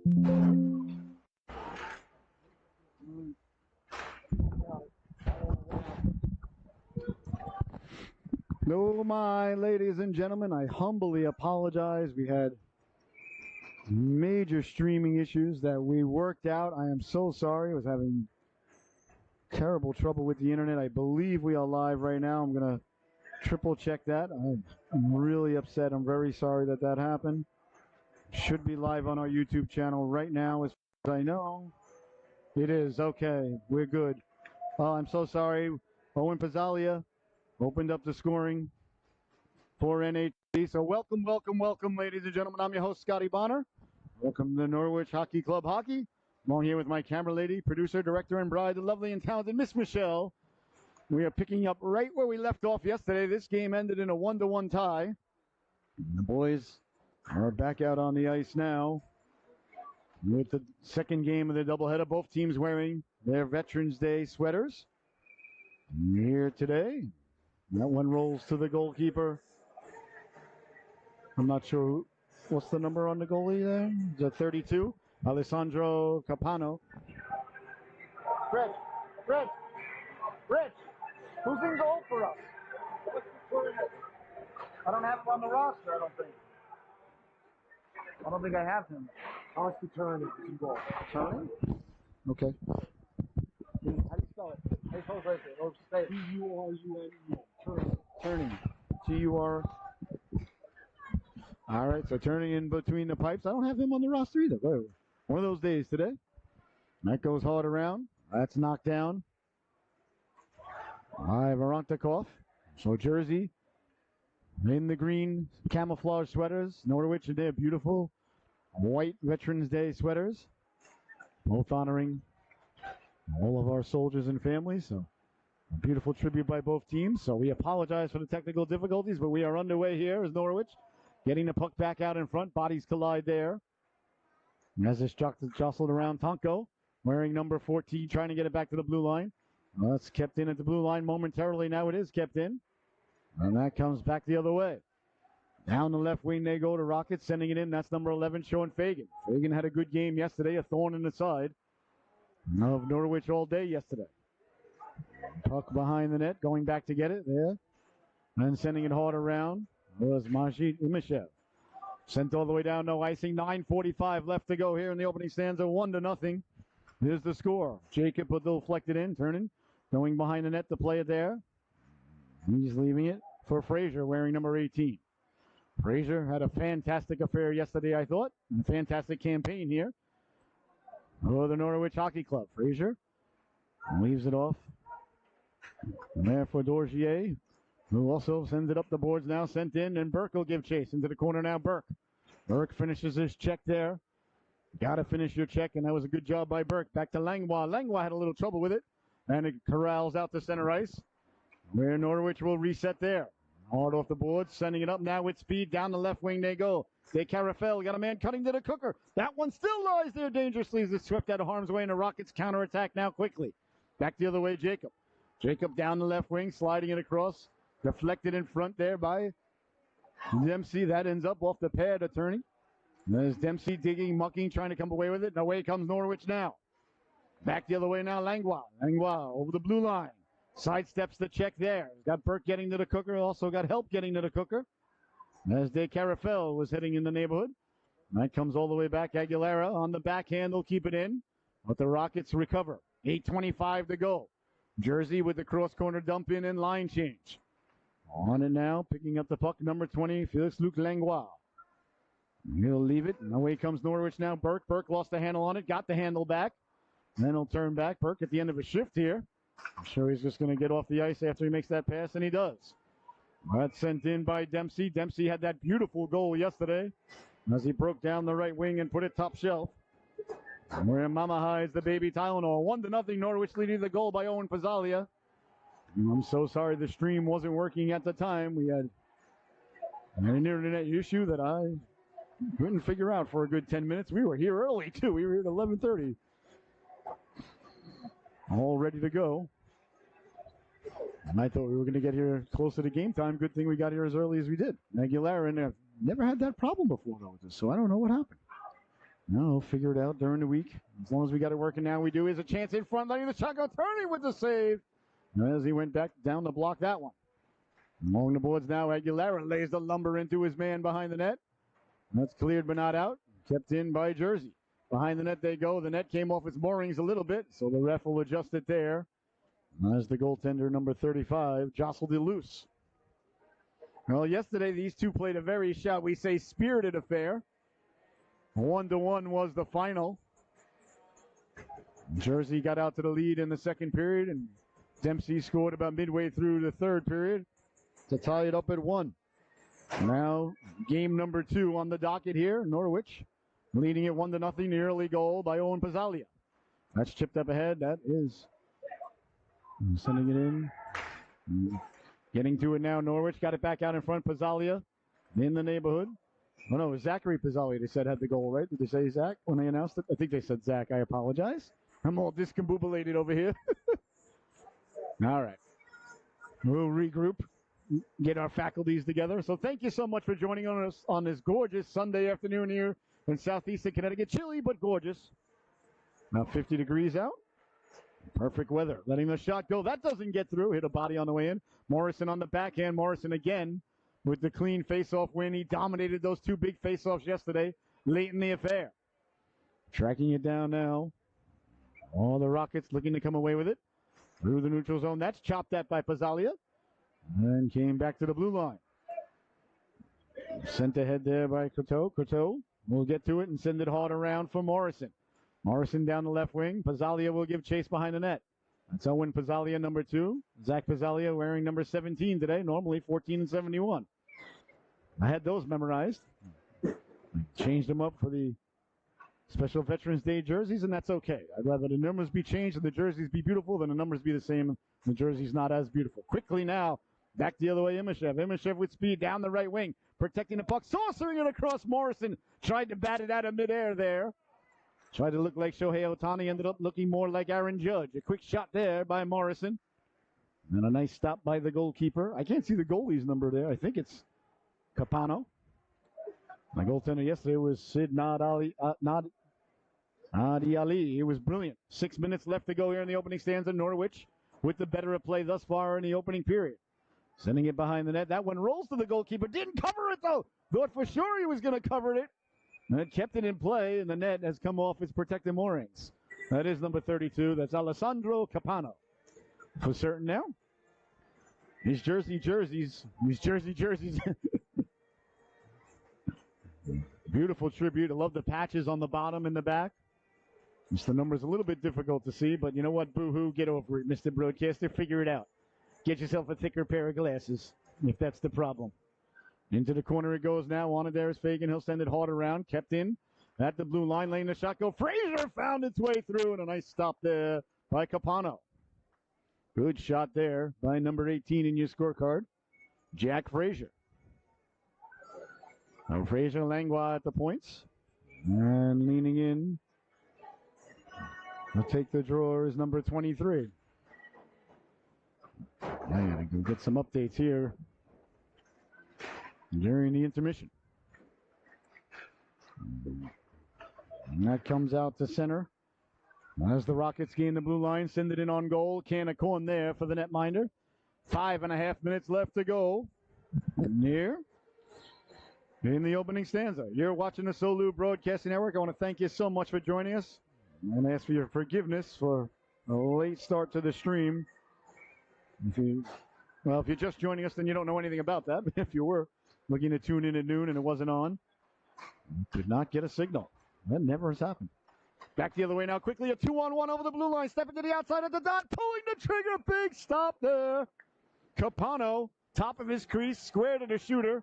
No, my ladies and gentlemen, I humbly apologize. We had major streaming issues that we worked out. I am so sorry. I was having terrible trouble with the internet. I believe we are live right now. I'm going to triple check that. I'm really upset. I'm very sorry that that happened. Should be live on our YouTube channel right now, as far as I know. It is. Okay, we're good. I'm so sorry. Owen Pizzalia opened up the scoring for NHC. So welcome, ladies and gentlemen. I'm your host, Scotty Bonner. Welcome to the Norwich Hockey Club Hockey. I'm on here with my camera lady, producer, director, and bride, the lovely and talented Miss Michelle. We are picking up right where we left off yesterday. This game ended in a 1-1 tie. And the boys are back out on the ice now with the second game of the doubleheader. Both teams wearing their Veterans Day sweaters. Here today. That one rolls to the goalkeeper. I'm not sure what's the number on the goalie there. Is it 32? Alessandro Capano. Rich, who's in goal for us? I don't have him on the roster, I don't think. I don't think I have him. I'll ask you Turner is in goal. Turner? Okay. How do you spell it? How do you spell it right there? Oh, say it. T-U-R-U-N-E. Turning. T-U-R. All right, so turning in between the pipes. I don't have him on the roster either. One of those days today. That goes hard around. That's knocked down by Varantikov. So Jersey in the green camouflage sweaters. Norwich in their beautiful white Veterans Day sweaters. Both honoring all of our soldiers and families. So a beautiful tribute by both teams. So we apologize for the technical difficulties, but we are underway here as Norwich getting the puck back out in front. Bodies collide there. As it's jostled around, Tonko wearing number 14, trying to get it back to the blue line. Well, it's kept in at the blue line momentarily. Now it is kept in. And that comes back the other way. Down the left wing they go to Rockets, sending it in. That's number 11, Sean Fagan. Fagan had a good game yesterday, a thorn in the side of Norwich all day yesterday. Puck behind the net, going back to get it there. And sending it hard around was Majid Imishev. Sent all the way down, no icing. 9:45 left to go here in the opening stanza, 1-0. Here's the score. Jacob will deflect it in, turning, going behind the net to play it there. He's leaving it for Frazier, wearing number 18. Frazier had a fantastic affair yesterday, I thought, and a fantastic campaign here for the Norwich Hockey Club. Frazier leaves it off there for Dorgier, who also sends it up the boards now, sent in, and Burke will give chase into the corner now. Burke finishes his check there. Got to finish your check, and that was a good job by Burke. Back to Langlois. Langlois had a little trouble with it, and it corrals out to center ice, where Norwich will reset there. Hard off the boards, sending it up now with speed. Down the left wing they go. De Carafel got a man cutting to the cooker. That one still lies there dangerously as it's swept out of harm's way, and the Rockets counterattack now quickly. Back the other way, Jacob. Jacob down the left wing, sliding it across. Deflected in front there by Dempsey. That ends up off the pad, attorney. There's Dempsey digging, mucking, trying to come away with it. And away comes Norwich now. Back the other way now, Langlois. Langlois over the blue line. Sidesteps the check there. Got Burke getting to the cooker. Also got help getting to the cooker. As De Carafel was heading in the neighborhood. That comes all the way back. Aguilera on the backhand will keep it in. But the Rockets recover. 8:25 to go. Jersey with the cross-corner dump in and line change. On it now, picking up the puck, number 20, Félix-Luc Langlois. He'll leave it, and away comes Norwich now. Burke lost the handle on it, got the handle back. Then he'll turn back. Burke at the end of a shift here. I'm sure he's just going to get off the ice after he makes that pass, and he does. That's sent in by Dempsey. Dempsey had that beautiful goal yesterday as he broke down the right wing and put it top shelf. Where Mama hides the baby Tylenol. 1-0, Norwich leading the goal by Owen Pizzalia. I'm so sorry the stream wasn't working at the time. We had an internet issue that I couldn't figure out for a good 10 minutes. We were here early, too. We were here at 11:30. All ready to go. And I thought we were going to get here closer to game time. Good thing we got here as early as we did. Aguilera in there. Never had that problem before, though, with this, so I don't know what happened. No, we'll figure it out during the week. As long as we got it working now, we do. Is a chance in front, letting the shot go. Turning with the save. As he went back down to block that one. Along the boards now, Aguilera lays the lumber into his man behind the net. That's cleared but not out. Kept in by Jersey. Behind the net they go. The net came off its moorings a little bit, so the ref will adjust it there. As the goaltender, number 35, jostled it loose. Well, yesterday these two played a very, shall we say, spirited affair. 1-1 was the final. Jersey got out to the lead in the second period, and Dempsey scored about midway through the third period to tie it up at 1. Now, game number 2 on the docket here. Norwich leading it 1-0. The early goal by Owen Pizzalia. That's chipped up ahead. That is sending it in. Getting to it now. Norwich got it back out in front. Pizzalia in the neighborhood. Oh, no, it was Zachary Pizzalia, they said, had the goal, right? Did they say Zach when they announced it? I think they said Zach. I apologize. I'm all discombobulated over here. All right. We'll regroup, get our faculties together. So thank you so much for joining us on this gorgeous Sunday afternoon here in southeastern Connecticut. Chilly, but gorgeous. Now 50 degrees out. Perfect weather. Letting the shot go. That doesn't get through. Hit a body on the way in. Morrison on the backhand. Morrison again with the clean face-off win. He dominated those two big face-offs yesterday, late in the affair. Tracking it down now. All the Rockets looking to come away with it. Through the neutral zone. That's chopped at by Pizzalia. And came back to the blue line. Sent ahead there by Coteau. Coteau will get to it and send it hard around for Morrison. Morrison down the left wing. Pizzalia will give chase behind the net. That's Owen Pizzalia, number 2. Zach Pizzalia wearing number 17 today, normally 14 and 71. I had those memorized. Changed them up for the special Veterans Day jerseys, and that's okay. I'd rather the numbers be changed and the jerseys be beautiful than the numbers be the same and the jerseys not as beautiful. Quickly now, back the other way, Imashev. Imashev with speed down the right wing, protecting the puck, saucering it across Morrison. Tried to bat it out of midair there. Tried to look like Shohei Ohtani, ended up looking more like Aaron Judge. A quick shot there by Morrison. And a nice stop by the goalkeeper. I can't see the goalie's number there. I think it's Capano. My goaltender yesterday was Sid Adi Ali. It was brilliant. 6 minutes left to go here in the opening stanza. Norwich with the better of play thus far in the opening period. Sending it behind the net. That one rolls to the goalkeeper. Didn't cover it, though. Thought for sure he was going to cover it. And it kept it in play, and the net has come off its protective moorings. That is number 32. That's Alessandro Capano. For certain now. These jersey jerseys. Beautiful tribute. I love the patches on the bottom and the back. Just the number's a little bit difficult to see, but you know what? Boo-hoo. Get over it, Mr. Broadcaster. Figure it out. Get yourself a thicker pair of glasses, if that's the problem. Into the corner it goes now. On it there is Fagan. He'll send it hard around. Kept in at the blue line. Letting the shot go. Frazier found its way through, and a nice stop there by Capano. Good shot there by number 18 in your scorecard, Jack Frazier. Now Frazier Langlois at the points. And leaning in. We'll take the draw is number 23. I gotta go get some updates here during the intermission. And that comes out to center. As the Rockets gain the blue line, send it in on goal. Can of corn there for the netminder. 5.5 minutes left to go. Near in the opening stanza. You're watching the Solu Broadcasting Network. I want to thank you so much for joining us and ask for your forgiveness for a late start to the stream. If you're just joining us, then you don't know anything about that. But if you were looking to tune in at noon and it wasn't on, you could not get a signal. That never has happened. Back the other way now. Quickly, a 2-on-1 over the blue line. Stepping to the outside of the dot. Pulling the trigger. Big stop there. Capano, top of his crease, square to the shooter.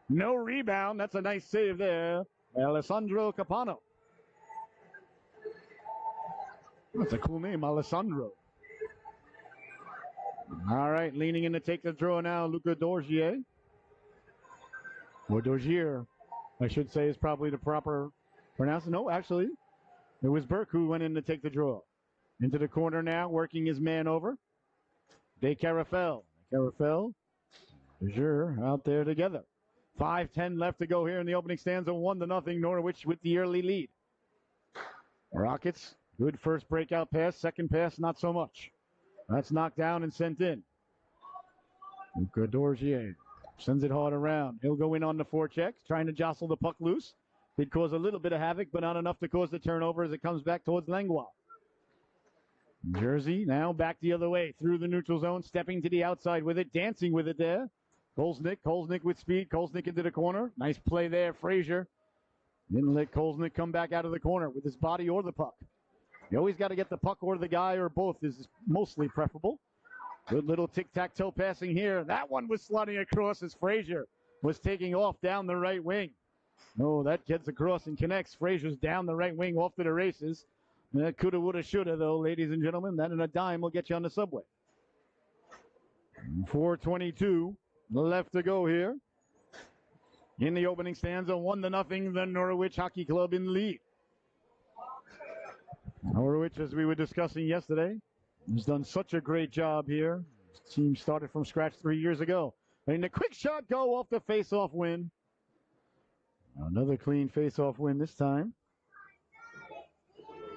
No rebound. That's a nice save there. Alessandro Capano. That's a cool name, Alessandro. All right, leaning in to take the draw now, Luca Dorgier. Or Dorgier, I should say, is probably the proper pronunciation. No, actually, it was Burke who went in to take the draw. Into the corner now, working his man over. De Carafel. Dorgier out there together. 5:10 left to go here in the opening stanza. 1-0 Norwich with the early lead. Rockets, good first breakout pass. Second pass, not so much. That's knocked down and sent in. Luka Dorgier sends it hard around. He'll go in on the forecheck, trying to jostle the puck loose. Did cause a little bit of havoc, but not enough to cause the turnover as it comes back towards Langlois. Jersey now back the other way through the neutral zone, stepping to the outside with it, dancing with it there. Kolesnik with speed. Kolesnik into the corner. Nice play there, Frazier. Didn't let Kolesnik come back out of the corner with his body or the puck. You always got to get the puck or the guy or both is mostly preferable. Good little tic-tac-toe passing here. That one was sliding across as Frazier was taking off down the right wing. Oh, that gets across and connects. Frazier's down the right wing off to the races. That coulda, woulda, shoulda, though, ladies and gentlemen. That and a dime will get you on the subway. 4:22 left to go here. In the opening stanza, 1-0, the Norwich Hockey Club in the lead. Norwich, as we were discussing yesterday, has done such a great job here. This team started from scratch 3 years ago. And the quick shot go off the face-off win. Another clean face-off win this time.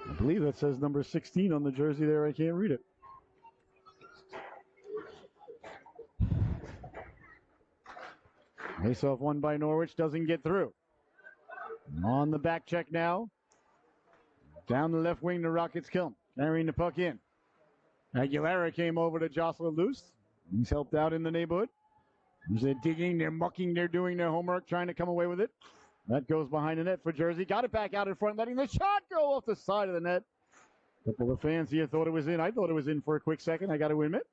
I believe that says number 16 on the jersey there. I can't read it. Face-off won by Norwich, doesn't get through. On the back check now. Down the left wing, the Rockets come. Carrying the puck in. Aguilera came over to jostle it loose. He's helped out in the neighborhood. They're digging, they're mucking, they're doing their homework, trying to come away with it. That goes behind the net for Jersey. Got it back out in front, letting the shot go off the side of the net. A couple of fans here thought it was in. I thought it was in for a quick second. I got to admit.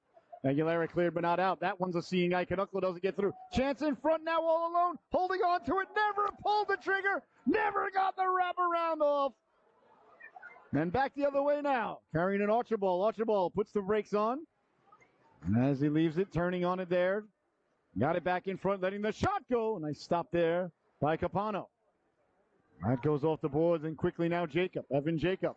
Aguilera cleared but not out. That one's a seeing eye. Canuckle doesn't get through. Chance in front now all alone. Holding on to it. Never pulled the trigger. Never got the wraparound off. And back the other way now. Carrying an Archibald. Archibald puts the brakes on. And as he leaves it, turning on it there. Got it back in front, letting the shot go. Nice stop there by Capano. That goes off the boards and quickly now Jacob. Evan Jacob.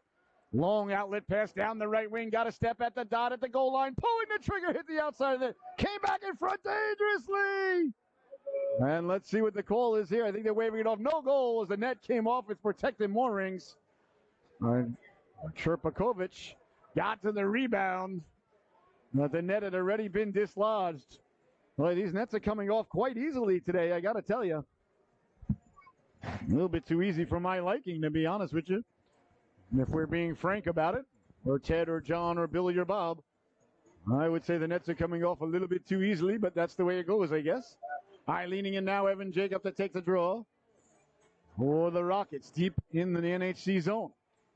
Long outlet pass down the right wing. Got a step at the dot at the goal line. Pulling the trigger, hit the outside of it. Came back in front dangerously. And let's see what the call is here. I think they're waving it off. No goal as the net came off its protected moorings. Sherpakovic got to the rebound. But the net had already been dislodged. Boy, these nets are coming off quite easily today, I got to tell you. A little bit too easy for my liking, to be honest with you. And if we're being frank about it, or Ted or John or Billy or Bob, I would say the nets are coming off a little bit too easily, but that's the way it goes, I guess. High leaning in now, Evan Jacob to take the draw for the Rockets deep in the NHC zone.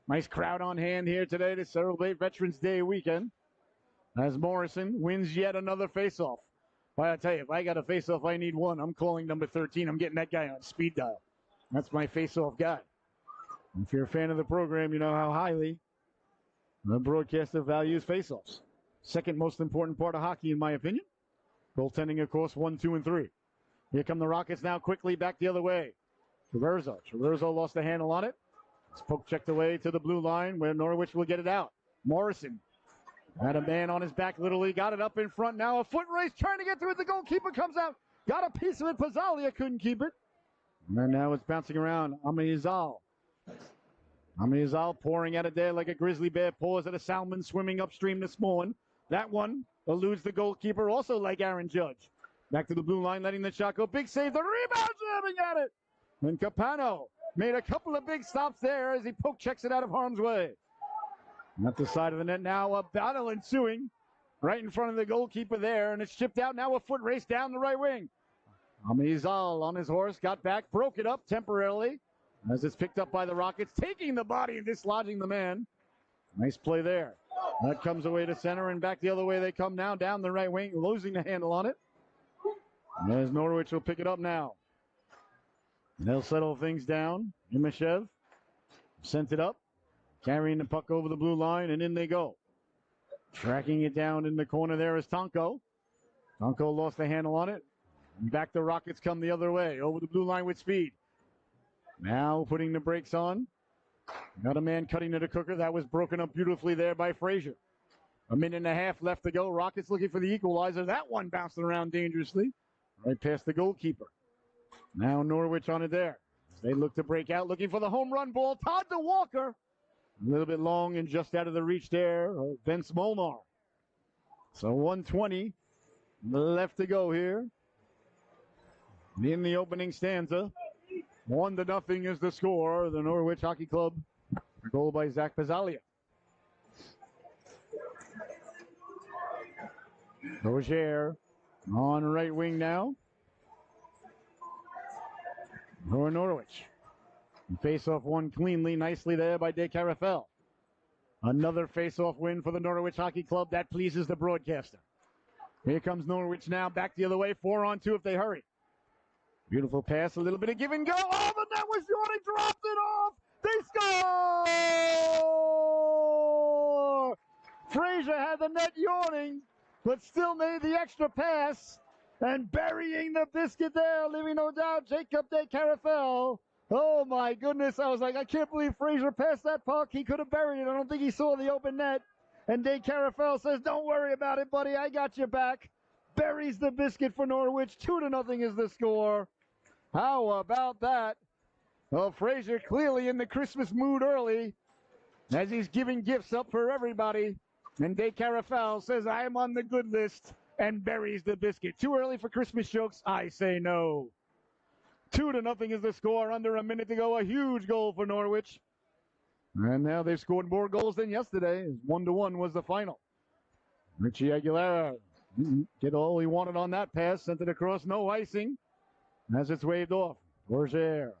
Nice crowd on hand here today to celebrate Veterans Day weekend as Morrison wins yet another faceoff. Well, I tell you, if I got a face-off, I need one. I'm calling number 13. I'm getting that guy on speed dial. That's my face-off guy. If you're a fan of the program, you know how highly the broadcaster values face-offs. Second most important part of hockey, in my opinion. Goaltending, of course, 1, 2, and 3. Here come the Rockets now quickly back the other way. Traverso lost the handle on it. It's poke checked away to the blue line where Norwich will get it out. Morrison had a man on his back, literally. Got it up in front now. A foot race trying to get through it. The goalkeeper comes out. Got a piece of it. Pizzalia couldn't keep it. And now it's bouncing around. Amizal pouring at it there like a grizzly bear paws at a salmon swimming upstream this morning. That one eludes the goalkeeper, also like Aaron Judge. Back to the blue line, letting the shot go. Big save. The rebound jamming at it. And Capano made a couple of big stops there as he poke checks it out of harm's way. At the side of the net now, a battle ensuing right in front of the goalkeeper there, and it's chipped out. Now a foot race down the right wing. Amizal on his horse, got back, broke it up temporarily as it's picked up by the Rockets, taking the body and dislodging the man. Nice play there. That comes away to center and back the other way they come now, down the right wing, losing the handle on it. As Norwich will pick it up now. They'll settle things down. Imashev sent it up. Carrying the puck over the blue line, and in they go. Tracking it down in the corner there is Tonko. Tonko lost the handle on it. Back the Rockets come the other way, over the blue line with speed. Now putting the brakes on. Got a man cutting to the cooker. That was broken up beautifully there by Frazier. A minute and a half left to go. Rockets looking for the equalizer. That one bouncing around dangerously. Right past the goalkeeper. Now Norwich on it there. They look to break out, looking for the home run ball. Todd to Walker. A little bit long and just out of the reach there of Vince Molnar. So 1:20 left to go here in the opening stanza. 1-0 is the score. The Norwich Hockey Club. A goal by Zach Pizzalia. Rozier on right wing now for Norwich. Face-off won cleanly, nicely there by De Carafel. Another face-off win for the Norwich Hockey Club. That pleases the broadcaster. Here comes Norwich now, back the other way, 4-on-2 if they hurry. Beautiful pass, a little bit of give and go. Oh, the net was short, he dropped it off. They score! Frazier had the net yawning, but still made the extra pass. And burying the biscuit there, leaving no doubt, Jacob De Carafel. Oh my goodness, I was like, I can't believe Frazier passed that puck. He could have buried it. I don't think he saw the open net. And De Carafel says, don't worry about it, buddy. I got your back. Buries the biscuit for Norwich. 2-0 is the score. How about that? Well, Frazier clearly in the Christmas mood early as he's giving gifts up for everybody. And De Carafel says, I am on the good list, and buries the biscuit. Too early for Christmas jokes? I say no. 2-0 is the score. Under a minute to go. A huge goal for Norwich. And now they've scored more goals than yesterday. 1-1 was the final. Richie Aguilera didn't get all he wanted on that pass. Sent it across. No icing as it's waved off. Rozier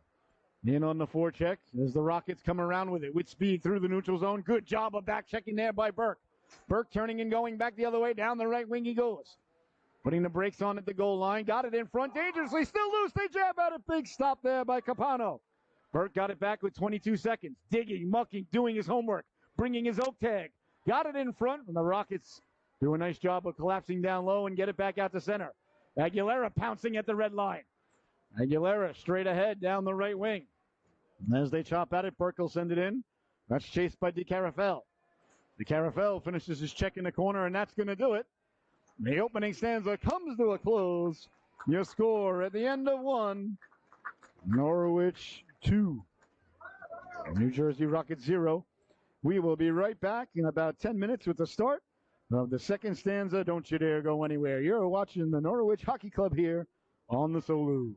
in on the forecheck as the Rockets come around with it with speed through the neutral zone. Good job of back checking there by Burke. Burke turning and going back the other way. Down the right wing he goes. Putting the brakes on at the goal line. Got it in front. Dangerously. Still loose. They jab at it. Big stop there by Capano. Burke got it back with 22 seconds. Digging, mucking, doing his homework. Bringing his oak tag. Got it in front. And the Rockets do a nice job of collapsing down low and get it back out to center. Aguilera pouncing at the red line. Aguilera straight ahead down the right wing. And as they chop at it, Burke will send it in. That's chased by De Carafel. De Carafel finishes his check in the corner, and that's going to do it. The opening stanza comes to a close. Your score at the end of 1, Norwich 2, New Jersey Rockets 0. We will be right back in about 10 minutes with the start of the second stanza. Don't you dare go anywhere. You're watching the Norwich Hockey Club here on the Solu.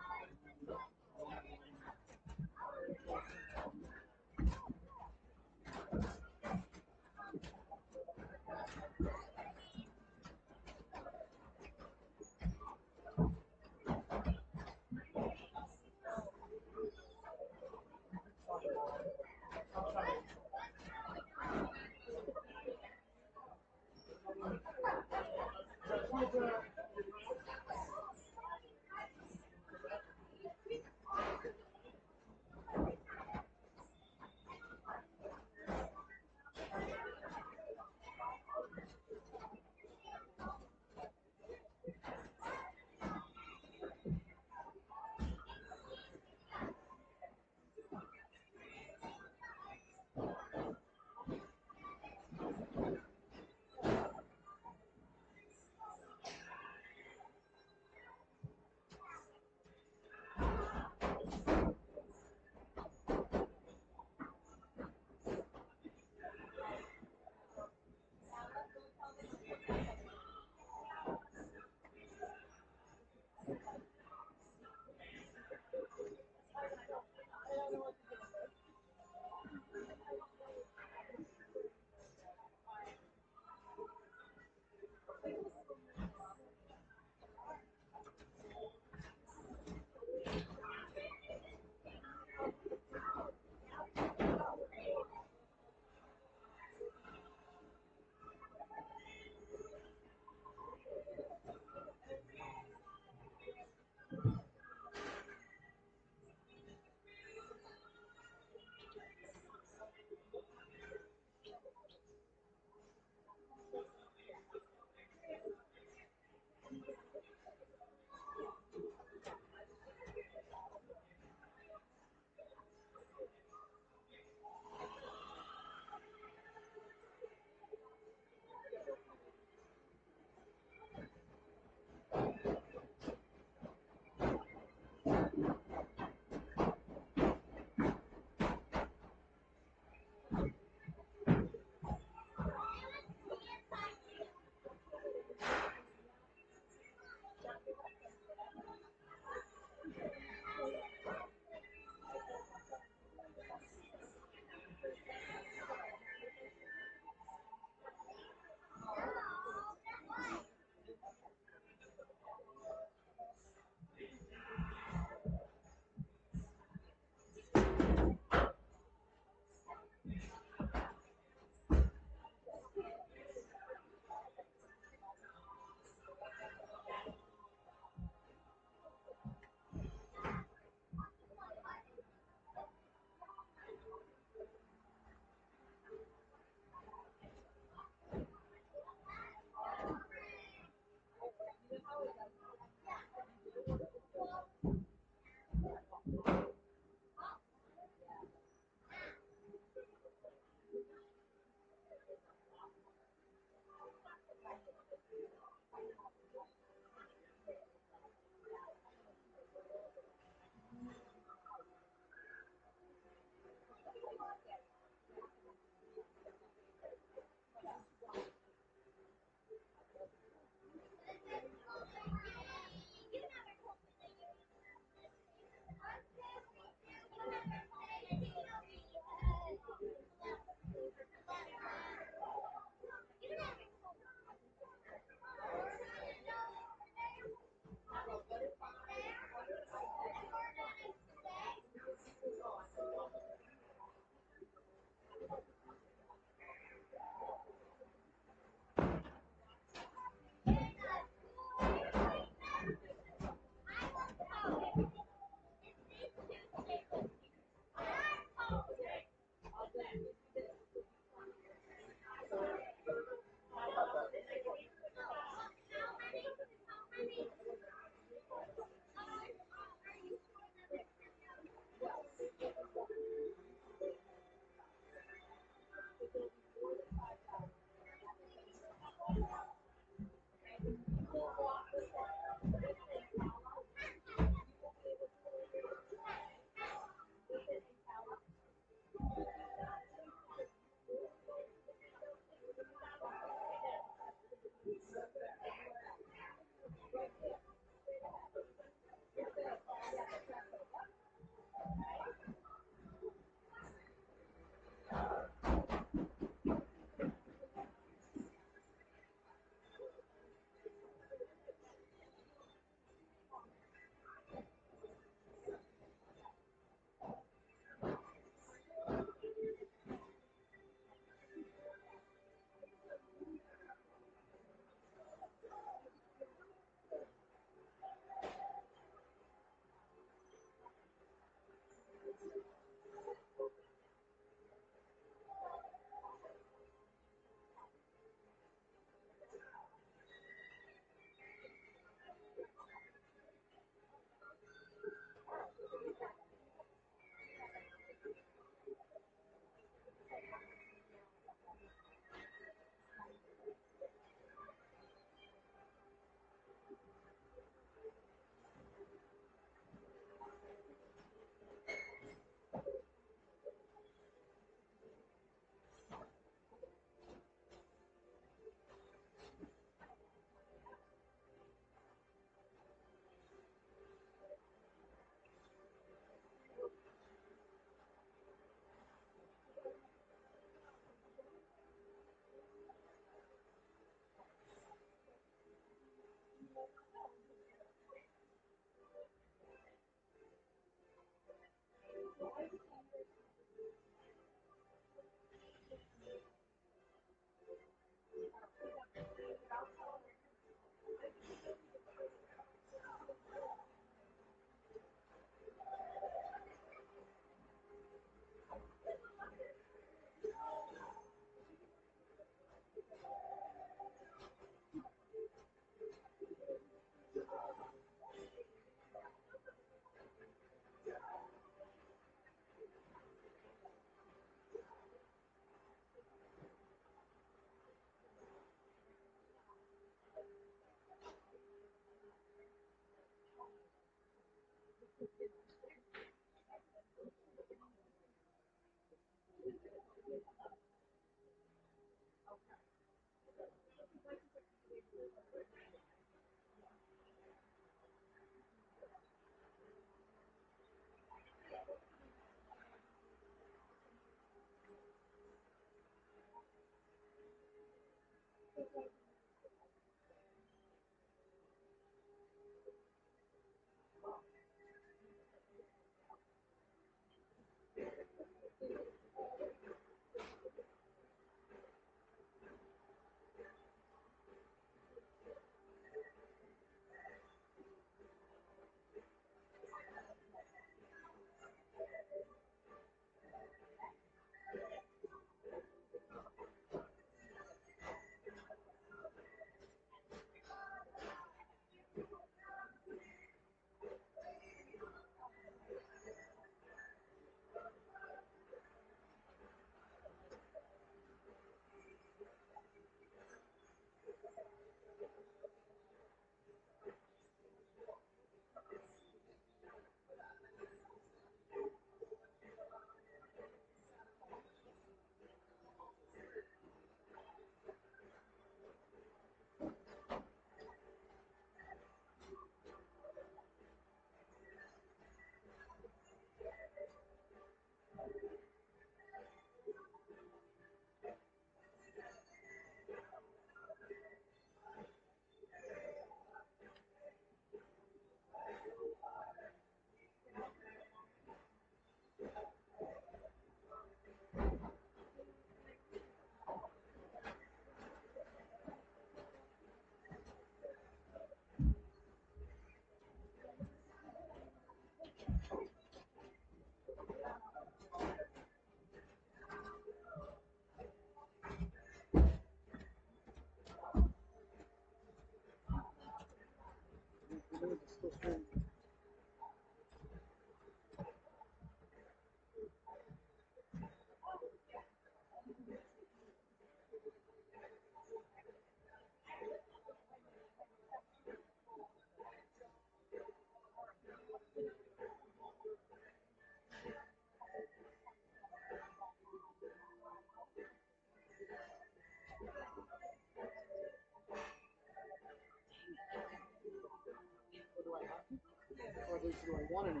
Or do I want any?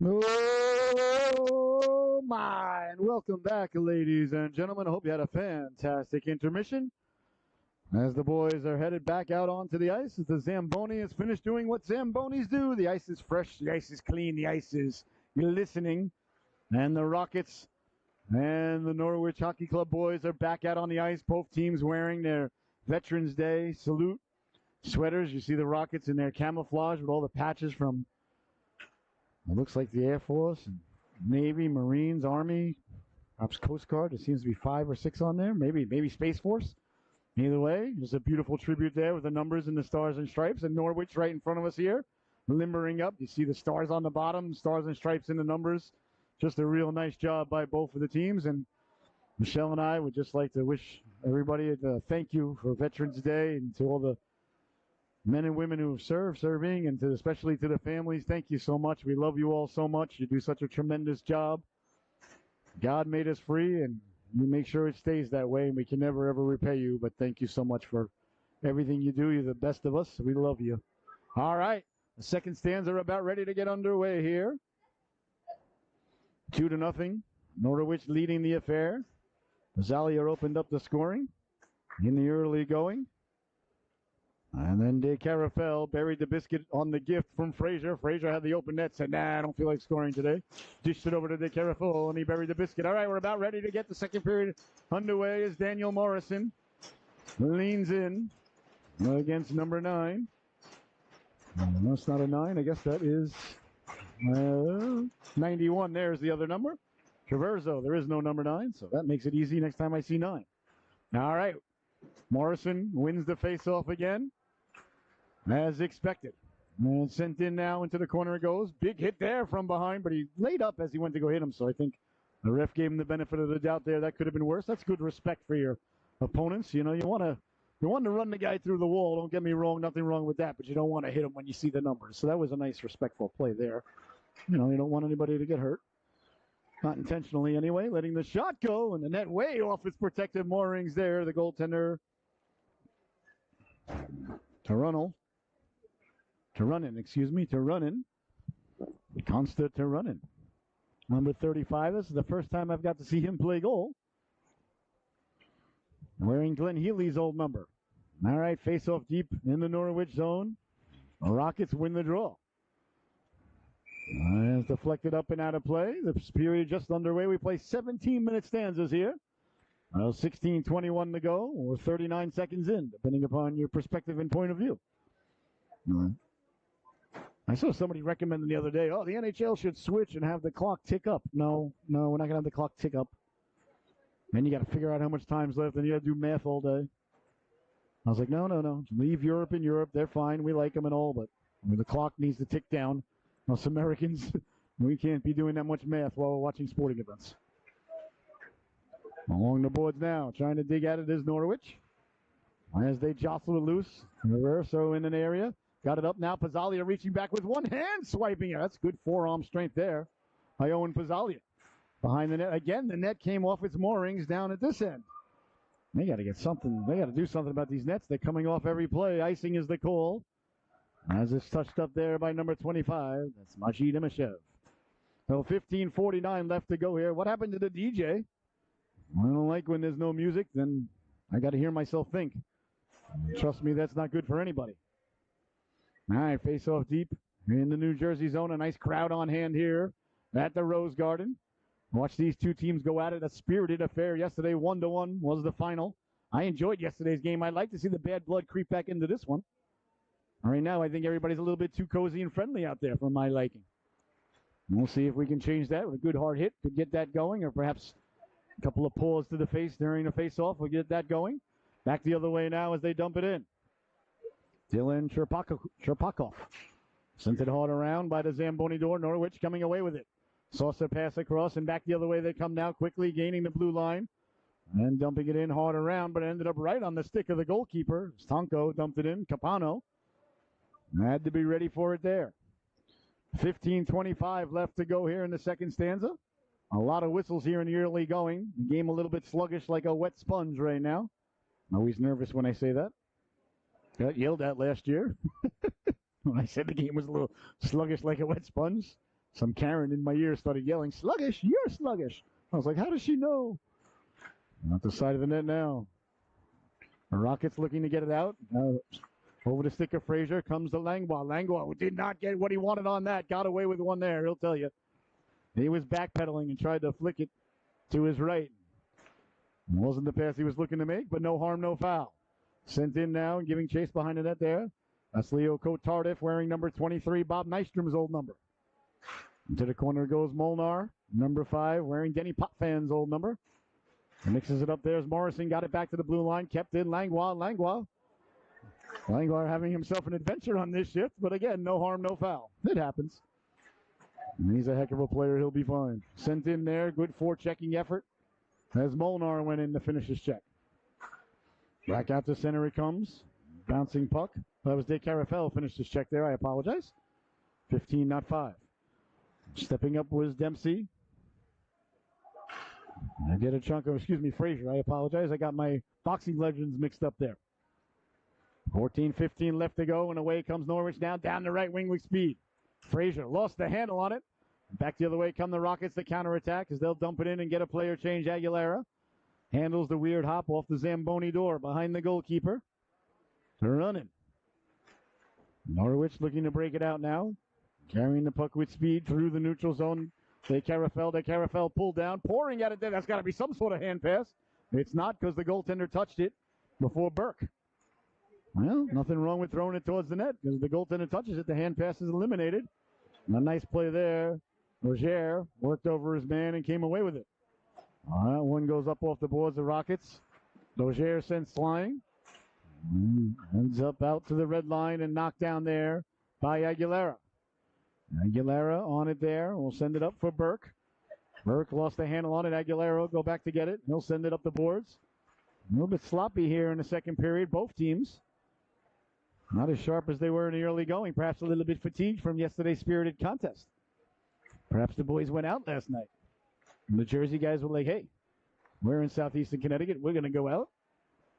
Oh my, and welcome back, ladies and gentlemen. I hope you had a fantastic intermission. As the boys are headed back out onto the ice, as the Zamboni has finished doing what Zambonis do. The ice is fresh, the ice is clean, the ice is glistening. And the Rockets and the Norwich Hockey Club boys are back out on the ice, both teams wearing their Veterans Day salute sweaters. You see the Rockets in their camouflage with all the patches from, it looks like the Air Force, Navy, Marines, Army, perhaps Coast Guard. There seems to be 5 or 6 on there. Maybe Space Force. Either way, there's a beautiful tribute there with the numbers and the stars and stripes. And Norwich right in front of us here, limbering up. You see the stars on the bottom, stars and stripes in the numbers. Just a real nice job by both of the teams. And Michelle and I would just like to wish everybody, thank you for Veterans Day, and to all the men and women who have serving, and especially to the families. Thank you so much. We love you all so much. You do such a tremendous job. God made us free, and you make sure it stays that way, and we can never, ever repay you. But thank you so much for everything you do. You're the best of us. We love you. All right. The second stands are about ready to get underway here. 2-0. Norwich leading the affair. Zalia opened up the scoring in the early going. And then De Carafel buried the biscuit on the gift from Frazier. Frazier had the open net, said, nah, I don't feel like scoring today. Dished it over to De Carafel, and he buried the biscuit. All right, we're about ready to get the second period underway as Daniel Morrison leans in against number 9. That's not a 9. I guess that is 91. There's the other number. Traverso, there is no number 9, so that makes it easy next time I see 9. All right. Morrison wins the faceoff again, as expected. And sent in now into the corner it goes. Big hit there from behind, but he laid up as he went to go hit him, so I think the ref gave him the benefit of the doubt there. That could have been worse. That's good respect for your opponents. You know, you want to run the guy through the wall. Don't get me wrong, nothing wrong with that, but you don't want to hit him when you see the numbers. So that was a nice, respectful play there. You know, you don't want anybody to get hurt. Not intentionally anyway, letting the shot go, and the net way off its protective moorings there. The goaltender, Turunen. Consta Turunen. Number 35. This is the first time I've got to see him play goal. Wearing Glenn Healy's old number. All right, face off deep in the Norwich zone. The Rockets win the draw. It's deflected up and out of play. The period just underway. We play 17-minute stanzas here. 16:21 to go, or 39 seconds in, depending upon your perspective and point of view. I saw somebody recommending the other day, the NHL should switch and have the clock tick up. No, we're not going to have the clock tick up. Then you got to figure out how much time's left, and you got to do math all day. I was like, no. Leave Europe in Europe. They're fine. We like them and all, but the clock needs to tick down. Us Americans, we can't be doing that much math while we're watching sporting events. Along the boards now, trying to dig at it is Norwich. As they jostle it loose, Reverso in an area. Got it up now. Pizzalia reaching back with one hand, swiping it. That's good forearm strength there by Owen Pizzalia. Behind the net. Again, the net came off its moorings down at this end. They got to get something. They got to do something about these nets. They're coming off every play. Icing is the call. As it's touched up there by number 25. That's Maciej Dymashev. So 15:49 left to go here. What happened to the DJ? I don't like when there's no music. Then I got to hear myself think. Trust me, that's not good for anybody. All right, face off deep in the New Jersey zone. A nice crowd on hand here at the Rose Garden. Watch these two teams go at it. A spirited affair yesterday. 1-1 was the final. I enjoyed yesterday's game. I'd like to see the bad blood creep back into this one. Right now, I think everybody's a little bit too cozy and friendly out there for my liking. We'll see if we can change that with a good hard hit. Could get that going, or perhaps a couple of paws to the face during the face-off will get that going. Back the other way now as they dump it in. Dylan Sherpakov sent it hard around by the Zamboni door. Norwich coming away with it. Saucer pass across, and back the other way they come now, quickly gaining the blue line. And dumping it in hard around, but it ended up right on the stick of the goalkeeper. Stanko dumped it in. Capano had to be ready for it there. 15:25 left to go here in the second stanza. A lot of whistles here in the early going. The game a little bit sluggish like a wet sponge right now. I'm always nervous when I say that. Got yelled at last year when I said the game was a little sluggish like a wet sponge. Some Karen in my ear started yelling, "Sluggish, you're sluggish." I was like, how does she know? At the side of the net now. The Rockets looking to get it out. Over the stick of Frazier comes the Langlois. Langlois did not get what he wanted on that. Got away with one there, he'll tell you. He was backpedaling and tried to flick it to his right. It wasn't the pass he was looking to make, but no harm, no foul. Sent in now and giving chase behind the net there. That's Leo Cote-Tardif wearing number 23, Bob Nystrom's old number. Into the corner goes Molnar, number 5, wearing Denny Potfan's old number. And mixes it up there as Morrison got it back to the blue line, kept in Langlois. Langlois having himself an adventure on this shift, but again, no harm, no foul. It happens. And he's a heck of a player. He'll be fine. Sent in there. Good forechecking effort as Molnar went in to finish his check. Back out to center it comes. Bouncing puck. That was De Carafel finished his check there. I apologize. 15, not 5. Stepping up was Dempsey. I get a chunk of, Frazier. I apologize. I got my boxing legends mixed up there. 14-15 left to go, and away comes Norwich now down the right wing with speed. Frazier lost the handle on it. Back the other way come the Rockets to counterattack as they'll dump it in and get a player change. Aguilera handles the weird hop off the Zamboni door behind the goalkeeper. They're running. Norwich looking to break it out now. Carrying the puck with speed through the neutral zone. De Carafel pulled down, pouring at it there. That's got to be some sort of hand pass. It's not because the goaltender touched it before Burke. Well, nothing wrong with throwing it towards the net because the goaltender touches it. The hand pass is eliminated. A nice play there. Roger worked over his man and came away with it. All right, one goes up off the boards, the Rockets. Roger sends flying. Ends up out to the red line and knocked down there by Aguilera. Aguilera on it there. We'll send it up for Burke. Burke lost the handle on it. Aguilera will go back to get it. He'll send it up the boards. A little bit sloppy here in the second period. Both teams not as sharp as they were in the early going. Perhaps a little bit fatigued from yesterday's spirited contest. Perhaps the boys went out last night. And the Jersey guys were like, hey, we're in southeastern Connecticut. We're going to go out.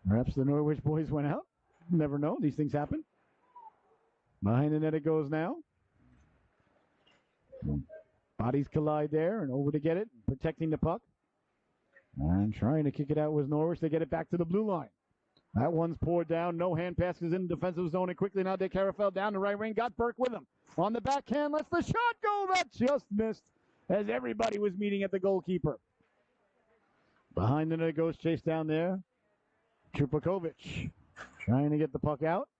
Perhaps the Norwich boys went out. Never know. These things happen. Behind the net it goes now. Bodies collide there and over to get it. Protecting the puck. And trying to kick it out was Norwich. They get it back to the blue line. That one's poured down. No hand passes in the defensive zone. And quickly now De Carafel down the right wing. Got Burke with him. On the backhand. Lets the shot go. That just missed as everybody was meeting at the goalkeeper. Behind the net it goes. Chase down there. Trupakovic trying to get the puck out.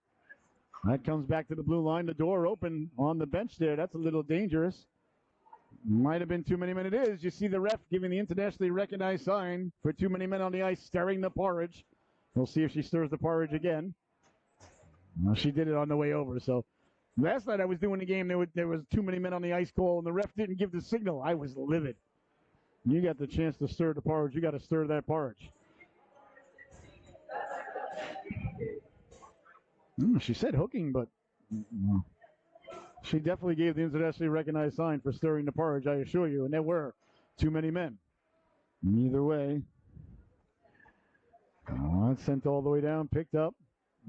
That comes back to the blue line. The door open on the bench there. That's a little dangerous. Might have been too many men. It is. You see the ref giving the internationally recognized sign for too many men on the ice stirring the porridge. We'll see if she stirs the porridge again. Well, she did it on the way over. So last night I was doing the game. There was too many men on the ice call, and the ref didn't give the signal. I was livid. You got the chance to stir the porridge. You got to stir that porridge. She said hooking, but she definitely gave the internationally recognized sign for stirring the porridge, I assure you, and there were too many men. Either way, that's sent all the way down, picked up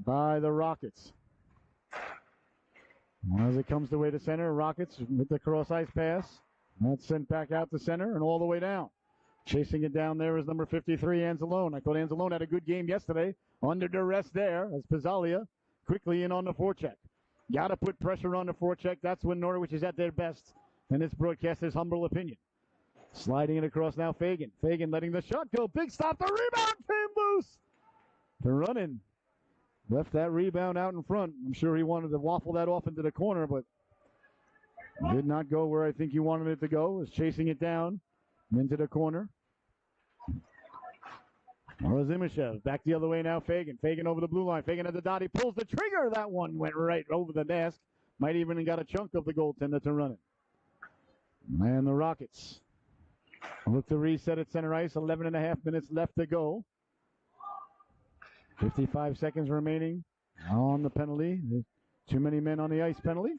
by the Rockets. As it comes the way to center, Rockets with the cross-ice pass. That's sent back out to center and all the way down. Chasing it down there is number 53, Anzalone. I thought Anzalone had a good game yesterday. Under duress there as Pizzalia quickly in on the forecheck. Got to put pressure on the forecheck. That's when Norwich is at their best. And this broadcaster's humble opinion. Sliding it across now, Fagan. Fagan letting the shot go. Big stop. The rebound came loose. The running. Left that rebound out in front. I'm sure he wanted to waffle that off into the corner, but did not go where I think he wanted it to go. Was chasing it down into the corner. Zimishev back the other way now. Fagan over the blue line. Fagan at the dot. He pulls the trigger. That one went right over the desk. Might even have got a chunk of the goaltender to run it. And the Rockets look to reset at center ice. 11 and a half minutes left to go. 55 seconds remaining on the penalty. Too many men on the ice penalty.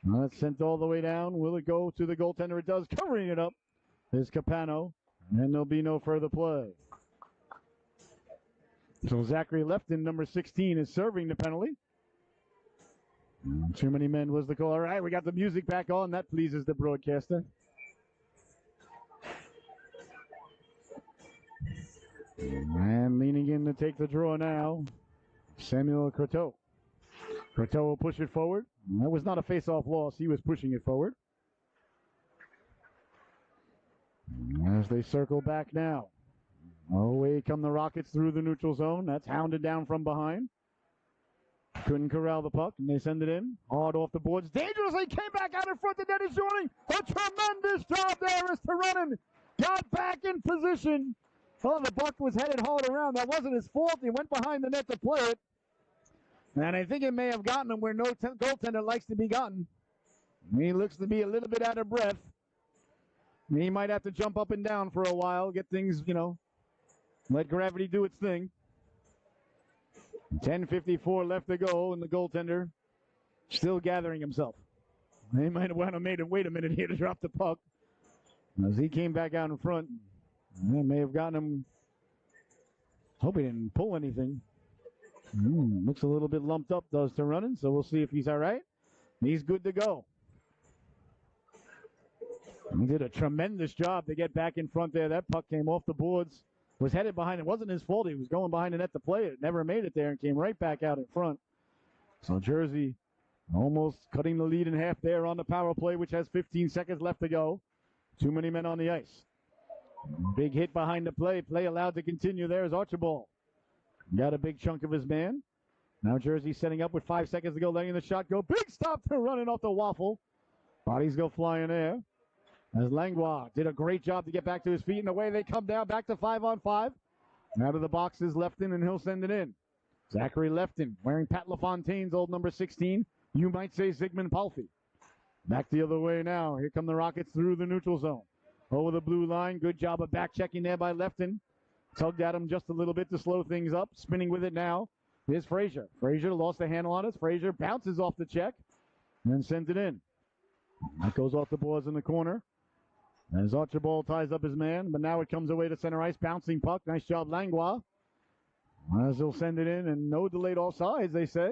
That's sent all the way down. Will it go to the goaltender? It does. Covering it up is Capano. And there'll be no further play. So Zachary Lefton, number 16, is serving the penalty. Too many men was the call. All right, we got the music back on. That pleases the broadcaster. And leaning in to take the draw now, Samuel Croteau. Croteau will push it forward. That was not a face-off loss. He was pushing it forward. As they circle back now. Away come the Rockets through the neutral zone. That's hounded down from behind. Couldn't corral the puck, and they send it in. Hard off the boards. Dangerously came back out in front. The net is joining. A tremendous job there as Taranen got back in position. Oh, the puck was headed hard around. That wasn't his fault. He went behind the net to play it. And I think it may have gotten him where no goaltender likes to be gotten. He looks to be a little bit out of breath. He might have to jump up and down for a while, get things, let gravity do its thing. 10:54 left to go, and the goaltender still gathering himself. They might have want to made him wait a minute here to drop the puck. As he came back out in front, that may have gotten him. Hope he didn't pull anything. Looks a little bit lumped up, does to running, so we'll see if he's all right. He's good to go. He did a tremendous job to get back in front there. That puck came off the boards, was headed behind. It wasn't his fault. He was going behind the net to play it. Never made it there and came right back out in front. So Jersey almost cutting the lead in half there on the power play, which has 15 seconds left to go. Too many men on the ice. Big hit behind the play. Play allowed to continue. There's Archibald. Got a big chunk of his man. Now Jersey setting up with 5 seconds to go, letting the shot go. Big stop to running off the waffle. Bodies go flying there. As Langlois did a great job to get back to his feet, and away they come down, back to 5-on-5. Out of the box is Lefton, and he'll send it in. Zachary Lefton, wearing Pat LaFontaine's old number 16. You might say Zygmunt Palffy. Back the other way now. Here come the Rockets through the neutral zone. Over the blue line. Good job of back checking there by Lefton. Tugged at him just a little bit to slow things up. Spinning with it now. Here's Frazier. Frazier lost the handle on it. Frazier bounces off the check and then sends it in. That goes off the boards in the corner. As Archibald ties up his man, but now it comes away to center ice. Bouncing puck. Nice job, Langlois. As he'll send it in, and no delayed offsides, they say.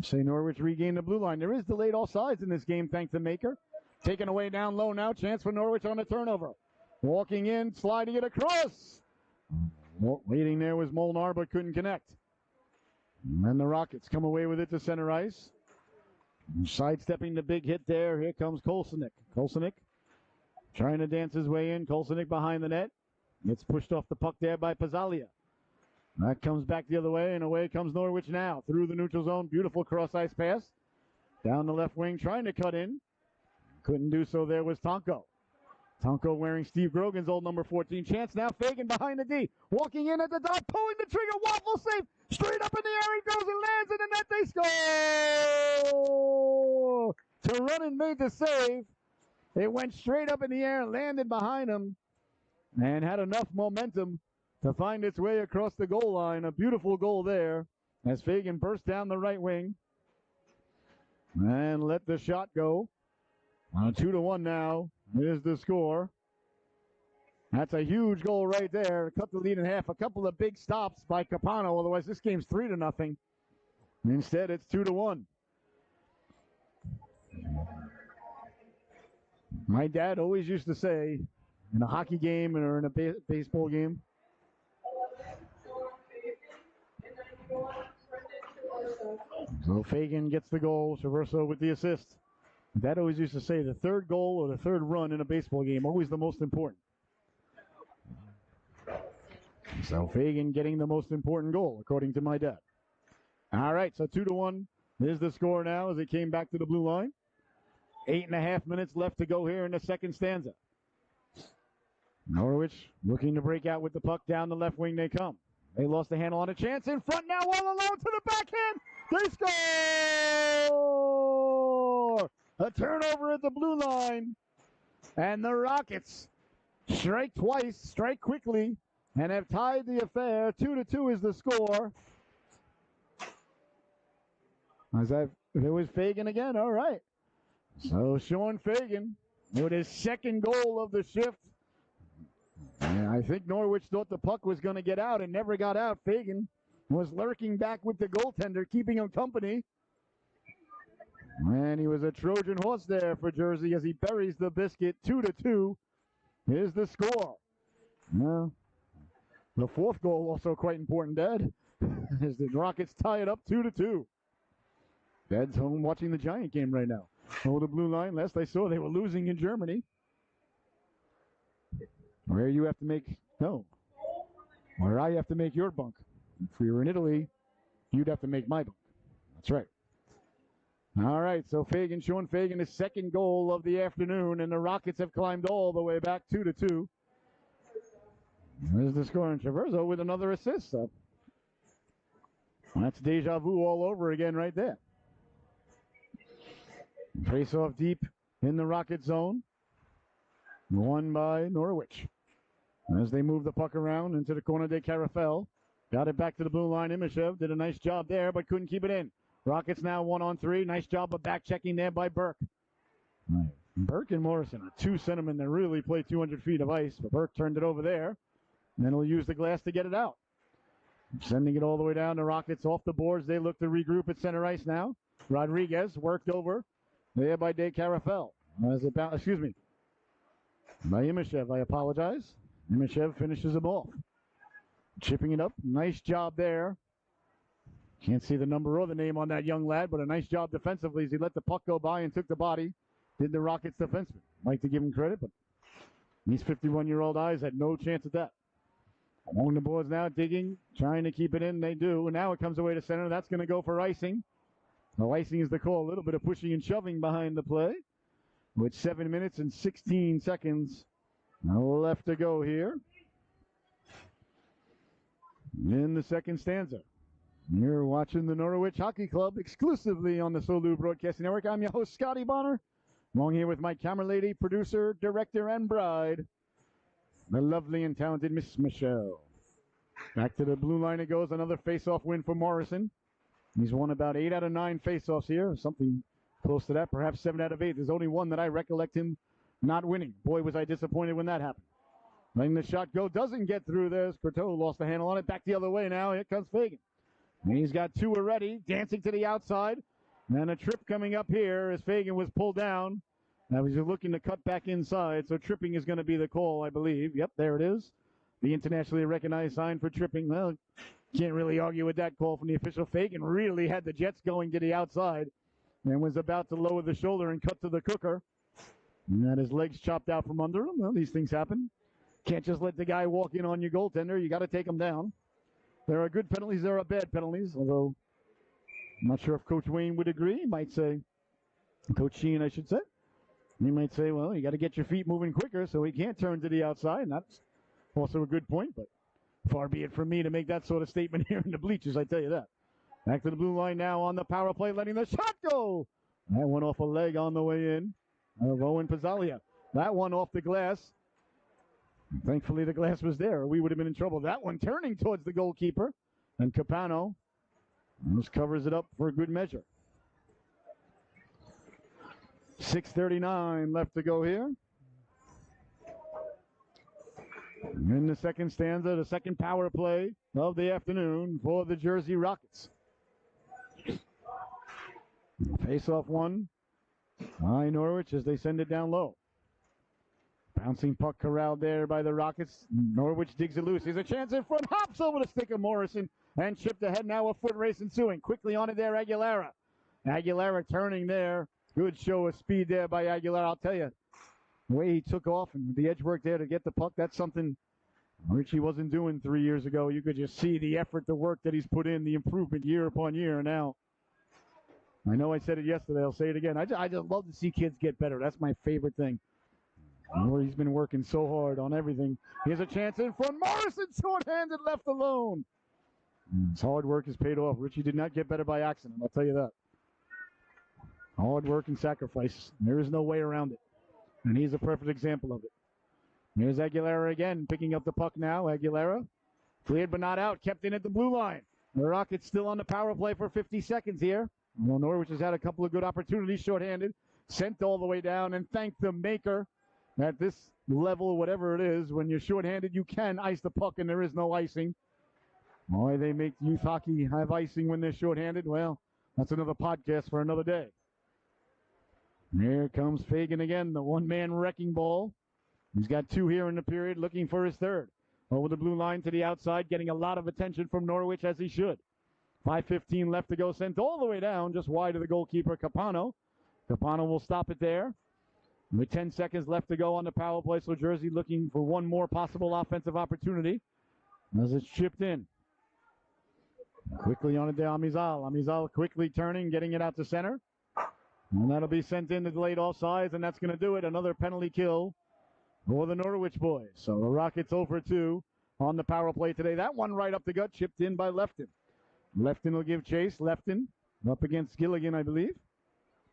Say Norwich regained the blue line. There is delayed offsides in this game, thanks to Maker. Taken away down low now. Chance for Norwich on a turnover. Walking in, sliding it across. Waiting there was Molnar, but couldn't connect. And the Rockets come away with it to center ice. Sidestepping the big hit there. Here comes Kolsinick. Kolsinick trying to dance his way in. Kolsinick behind the net. Gets pushed off the puck there by Pazzalia. That comes back the other way, and away comes Norwich now. Through the neutral zone. Beautiful cross-ice pass. Down the left wing, trying to cut in. Couldn't do so there was Tonko. Tonko wearing Steve Grogan's old number 14. Chance now, Fagan behind the D. Walking in at the dot, pulling the trigger. Waffle save. Straight up in the air he goes and lands in the net. They score! Turunen made the save. It went straight up in the air, landed behind him, and had enough momentum to find its way across the goal line. A beautiful goal there as Fagan burst down the right wing and let the shot go. 2-1 now is the score. That's a huge goal right there. Cut the lead in half. A couple of big stops by Capano. Otherwise, this game's 3-0. Instead, it's 2-1. My dad always used to say, in a hockey game or in a baseball game, so Fagan gets the goal, Traverso with the assist. Dad always used to say the third goal or the third run in a baseball game, always the most important. So Fagan getting the most important goal, according to my dad. All right, so 2-1 is the score now as it came back to the blue line. 8.5 minutes left to go here in the second stanza. Norwich looking to break out with the puck. Down the left wing they come. They lost the handle on a chance in front now, all alone to the backhand. They score! A turnover at the blue line. And the Rockets strike twice, strike quickly, and have tied the affair. 2-2 is the score. There was Fagan again. All right. So Sean Fagan with his second goal of the shift. And I think Norwich thought the puck was going to get out and never got out. Fagan was lurking back with the goaltender, keeping him company. And he was a Trojan horse there for Jersey as he buries the biscuit. 2-2 is the score. Well, the fourth goal also quite important, Dad, as the Rockets tie it up 2-2. Dad's home watching the Giant game right now. Oh, the blue line. Last I saw, they were losing in Germany. Where you have to make, where I have to make your bunk. If we were in Italy, you'd have to make my bunk. That's right. All right, so Fagan, Sean Fagan, his second goal of the afternoon, and the Rockets have climbed all the way back 2-2. There's the score, and Traverso with another assist. So that's deja vu all over again right there. Face off deep in the Rocket zone. Won by Norwich. As they move the puck around into the corner de Carafel. Got it back to the blue line. Imashev did a nice job there, but couldn't keep it in. Rockets now 1-on-3. Nice job of back checking there by Burke. Right. Burke and Morrison are two centermen that really play 200 feet of ice, but Burke turned it over there, and then he'll use the glass to get it out. Sending it all the way down. The Rockets off the boards. They look to regroup at center ice now. Rodriguez worked over there by De Carafel. By Imashev, I apologize. Imashev finishes him off. Chipping it up. Nice job there. Can't see the number or the name on that young lad, but a nice job defensively as he let the puck go by and took the body. Did the Rockets defenseman. Like to give him credit, but these 51-year-old eyes had no chance at that. Along the boards now, digging, trying to keep it in. They do. And now it comes away to center. That's going to go for icing. Well, icing is the call. A little bit of pushing and shoving behind the play. With 7 minutes and 16 seconds left to go here in the second stanza. You're watching the Norwich Hockey Club exclusively on the Solu Broadcasting Network. I'm your host, Scotty Bonner. Along here with my camera lady, producer, director, and bride, the lovely and talented Miss Michelle. Back to the blue line it goes. Another face-off win for Morrison. He's won about 8 out of 9 face-offs here. Something close to that, perhaps 7 out of 8. There's only one that I recollect him not winning. Boy, was I disappointed when that happened. Letting the shot go. Doesn't get through there. Courteau lost the handle on it. Back the other way now. Here comes Fagan. And he's got 2 already. Dancing to the outside. And a trip coming up here as Fagan was pulled down. Now he's looking to cut back inside. So tripping is going to be the call, I believe. Yep, there it is. The internationally recognized sign for tripping. Well, can't really argue with that call from the official. Fagan really had the Jets going to the outside and was about to lower the shoulder and cut to the cooker. And had his legs chopped out from under him. Well, these things happen. Can't just let the guy walk in on your goaltender. You got to take him down. There are good penalties. There are bad penalties. Although I'm not sure if Coach Wayne would agree. He might say, Coach Sheehan, I should say. He might say, well, you got to get your feet moving quicker so he can't turn to the outside. And that's also a good point. But far be it from me to make that sort of statement here in the bleachers, I tell you that. Back to the blue line now on the power play, letting the shot go. That went off a leg on the way in of Owen Pizzalia. That one off the glass. Thankfully, the glass was there. We would have been in trouble. That one turning towards the goalkeeper. And Capano just covers it up for a good measure. 6:39 left to go here. In the second stanza, the second power play of the afternoon for the Jersey Rockets. Face-off one by Norwich as they send it down low. Bouncing puck corralled there by the Rockets. Norwich digs it loose. Here's a chance in front. Hops over the stick of Morrison and chipped ahead. Now a foot race ensuing. Quickly on it there, Aguilera. Aguilera turning there. Good show of speed there by Aguilera. I'll tell you, the way he took off and the edge work there to get the puck, that's something Richie wasn't doing 3 years ago. You could just see the effort, the work that he's put in, the improvement year upon year. Now, I know I said it yesterday. I'll say it again. I just love to see kids get better. That's my favorite thing. Where he's been working so hard on everything. Here's a chance in front. Morrison short-handed, left alone. His hard work has paid off. Richie did not get better by accident. I'll tell you that. Hard work and sacrifice. There is no way around it. And he's a perfect example of it. Here's Aguilera again, picking up the puck now. Aguilera, cleared but not out, kept in at the blue line. The Rockets still on the power play for 50 seconds here. Well, Norwich has had a couple of good opportunities, shorthanded, sent all the way down, and thank the maker at this level, whatever it is, when you're shorthanded, you can ice the puck and there is no icing. Why they make youth hockey have icing when they're shorthanded? Well, that's another podcast for another day. Here comes Fagan again, the one-man wrecking ball. He's got 2 here in the period, looking for his third. Over the blue line to the outside, getting a lot of attention from Norwich, as he should. 5:15 left to go, sent all the way down, just wide of the goalkeeper, Capano. Capano will stop it there. With 10 seconds left to go on the power play, so Jersey looking for one more possible offensive opportunity as it's chipped in. Quickly on it there, Amizal. Amizal quickly turning, getting it out to center. And that'll be sent in to delayed offsides, and that's going to do it. Another penalty kill for the Norwich boys. So the Rockets 0 for 2 on the power play today. That one right up the gut, chipped in by Lefton. Lefton will give chase. Lefton up against Gilligan, I believe.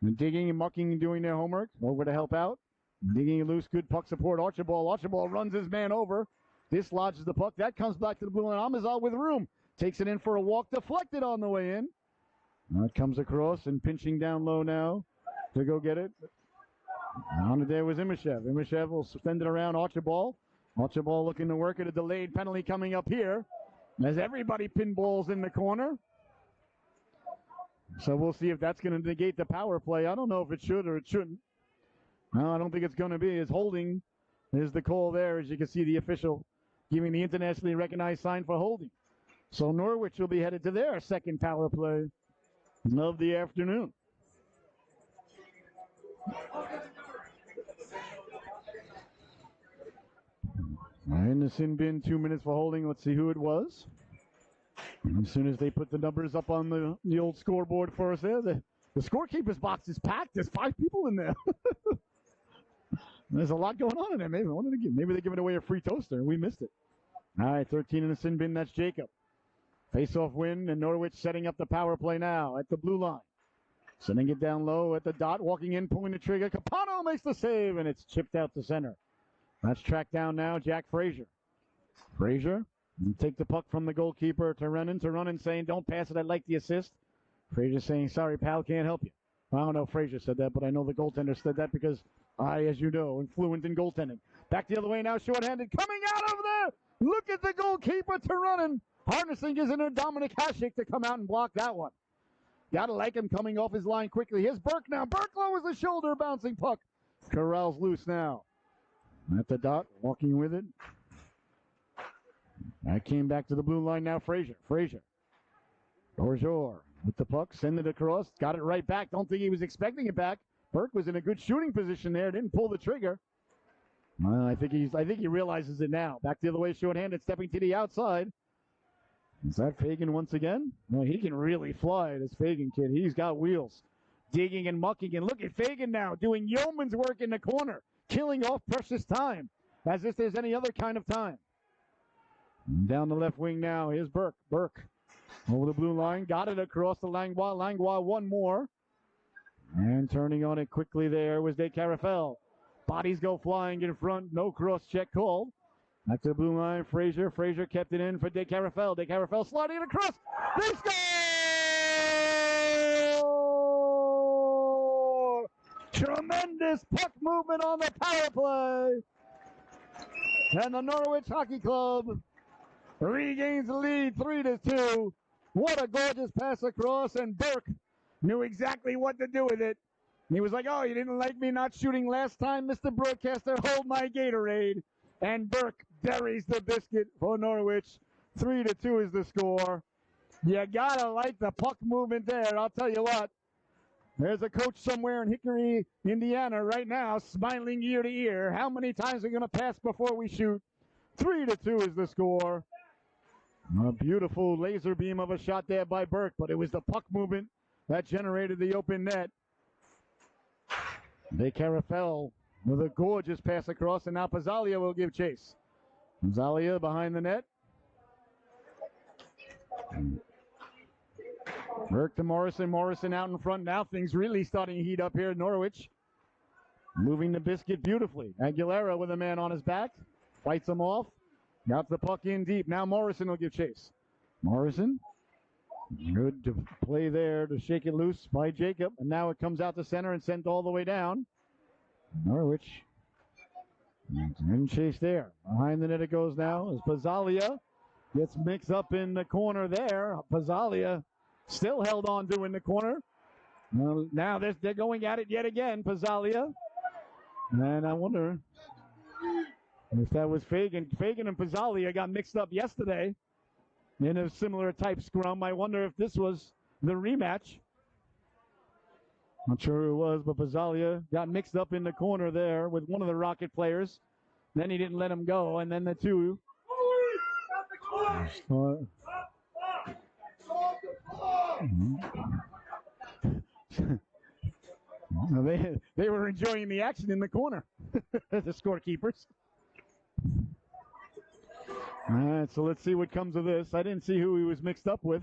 And digging and mucking and doing their homework. Over to help out. Digging it loose. Good puck support. Archibald. Archibald runs his man over. Dislodges the puck. That comes back to the blue line. Amizal with room. Takes it in for a walk, deflected on the way in. That comes across and pinching down low now to go get it. On it there was Imashev. Imashev will send it around Archibald. Archibald looking to work at a delayed penalty coming up here as everybody pinballs in the corner. So we'll see if that's going to negate the power play. I don't know if it should or it shouldn't. No, I don't think it's going to be. It's holding is the call there, as you can see the official giving the internationally recognized sign for holding. So Norwich will be headed to their second power play of the afternoon. In the sin bin, 2 minutes for holding. Let's see who it was. And as soon as they put the numbers up on the old scoreboard for us there, the scorekeeper's box is packed. There's 5 people in there. There's a lot going on in there. Maybe they're giving away a free toaster and we missed it. All right, 13 in the sin bin. That's Jacob. Face-off win, and Norwich setting up the power play now at the blue line. Sending it down low at the dot, walking in, pulling the trigger. Capano makes the save, and it's chipped out to center. That's tracked down now, Jack Frazier. Frazier will take the puck from the goalkeeper to Runnan saying, don't pass it, I'd like the assist. Frazier saying, sorry, pal, can't help you. I don't know if Frazier said that, but I know the goaltender said that because I, as you know, am fluent in goaltending. Back the other way now, shorthanded, coming out over there. Look at the goalkeeper to Runnan. Harnessing is in there, Dominic Hasek to come out and block that one. Gotta like him coming off his line quickly. Here's Burke now. Burke lowers the shoulder, bouncing puck. Corral's loose now. At the dot, walking with it. That came back to the blue line now, Frazier. Dorjour with the puck, send it across. Got it right back. Don't think he was expecting it back. Burke was in a good shooting position there. Didn't pull the trigger. I think he realizes it now. Back the other way, shorthanded, stepping to the outside. Is that Fagan once again? Well, he can really fly, this Fagan kid. He's got wheels. Digging and mucking. And look at Fagan now doing yeoman's work in the corner. Killing off precious time. As if there's any other kind of time. Down the left wing now. Here's Burke. Burke over the blue line. Got it across to Langlois. Langlois one more. And turning on it quickly there was De Carafel. Bodies go flying in front. No cross check called. Back to the blue line, Frazier. Frazier kept it in for De Carafel. De Carafel sliding it across. They score! Tremendous puck movement on the power play. And the Norwich Hockey Club regains the lead 3-2. What a gorgeous pass across, and Burke knew exactly what to do with it. He was like, oh, you didn't like me not shooting last time, Mr. Broadcaster? Hold my Gatorade. And Burke buries the biscuit for Norwich. 3-2 is the score. You gotta like the puck movement there. I'll tell you what. There's a coach somewhere in Hickory, Indiana right now, smiling ear to ear. How many times are we going to pass before we shoot? 3-2 is the score. A beautiful laser beam of a shot there by Burke, but it was the puck movement that generated the open net. De Carafel with a gorgeous pass across, and now Pizzalia will give chase. Pizzalia behind the net. Burke to Morrison. Morrison out in front. Now things really starting to heat up here at Norwich. Moving the biscuit beautifully. Aguilera with a man on his back. Fights him off. Got the puck in deep. Now Morrison will give chase. Morrison. Good to play there to shake it loose by Jacob. And now it comes out to center and sent all the way down. Norwich in chase there. Behind the net it goes now as Pizzalia gets mixed up in the corner there. Pizzalia still held on to in the corner. Now they're going at it yet again, Pizzalia. And I wonder if that was Fagan. Fagan and Pizzalia got mixed up yesterday in a similar type scrum. I wonder if this was the rematch. Not sure who it was, but Pizzalia got mixed up in the corner there with one of the Rocket players. Then he didn't let him go, and then the two. They were enjoying the action in the corner, the scorekeepers. All right, so let's see what comes of this. I didn't see who he was mixed up with.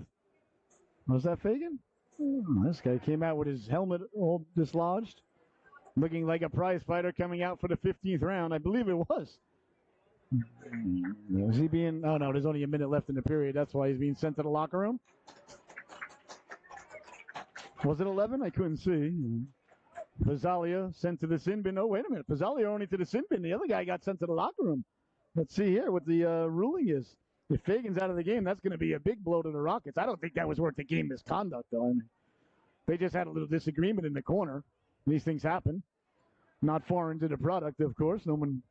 Was that Fagan? This guy came out with his helmet all dislodged, looking like a prize fighter coming out for the 15th round. I believe it was. Is he being? Oh no, there's only a minute left in the period. That's why he's being sent to the locker room. Was it 11? I couldn't see. Pizzalia sent to the sin bin. Oh, wait a minute. Pizzalia only to the sin bin. The other guy got sent to the locker room. Let's see here what the ruling is. If Fagan's out of the game, that's going to be a big blow to the Rockets. I don't think that was worth the game misconduct, though. I mean, they just had a little disagreement in the corner. These things happen. Not foreign to the product, of course. No one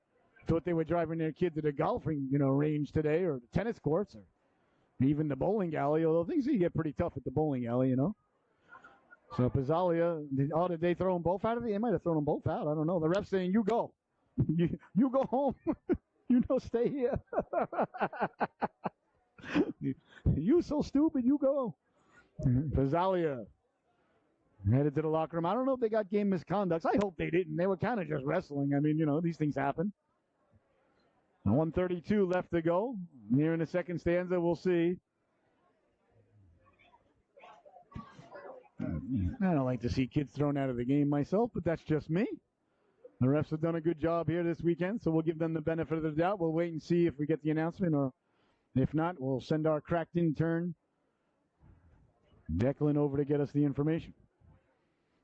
thought they were driving their kid to the golfing, range today, or the tennis courts, or even the bowling alley. Although things get pretty tough at the bowling alley, So Pizzalia, did they throw them both out of it? They might have thrown them both out. I don't know. The ref's saying, "You go, you go home. Stay here. You so stupid. You go." Pizzalia headed to the locker room. I don't know if they got game misconducts. I hope they didn't. They were kind of just wrestling. I mean, these things happen. 1:32 left to go. Here in the second stanza, we'll see. I don't like to see kids thrown out of the game myself, but that's just me. The refs have done a good job here this weekend, so we'll give them the benefit of the doubt. We'll wait and see if we get the announcement, or if not, we'll send our cracked intern, Declan, over to get us the information.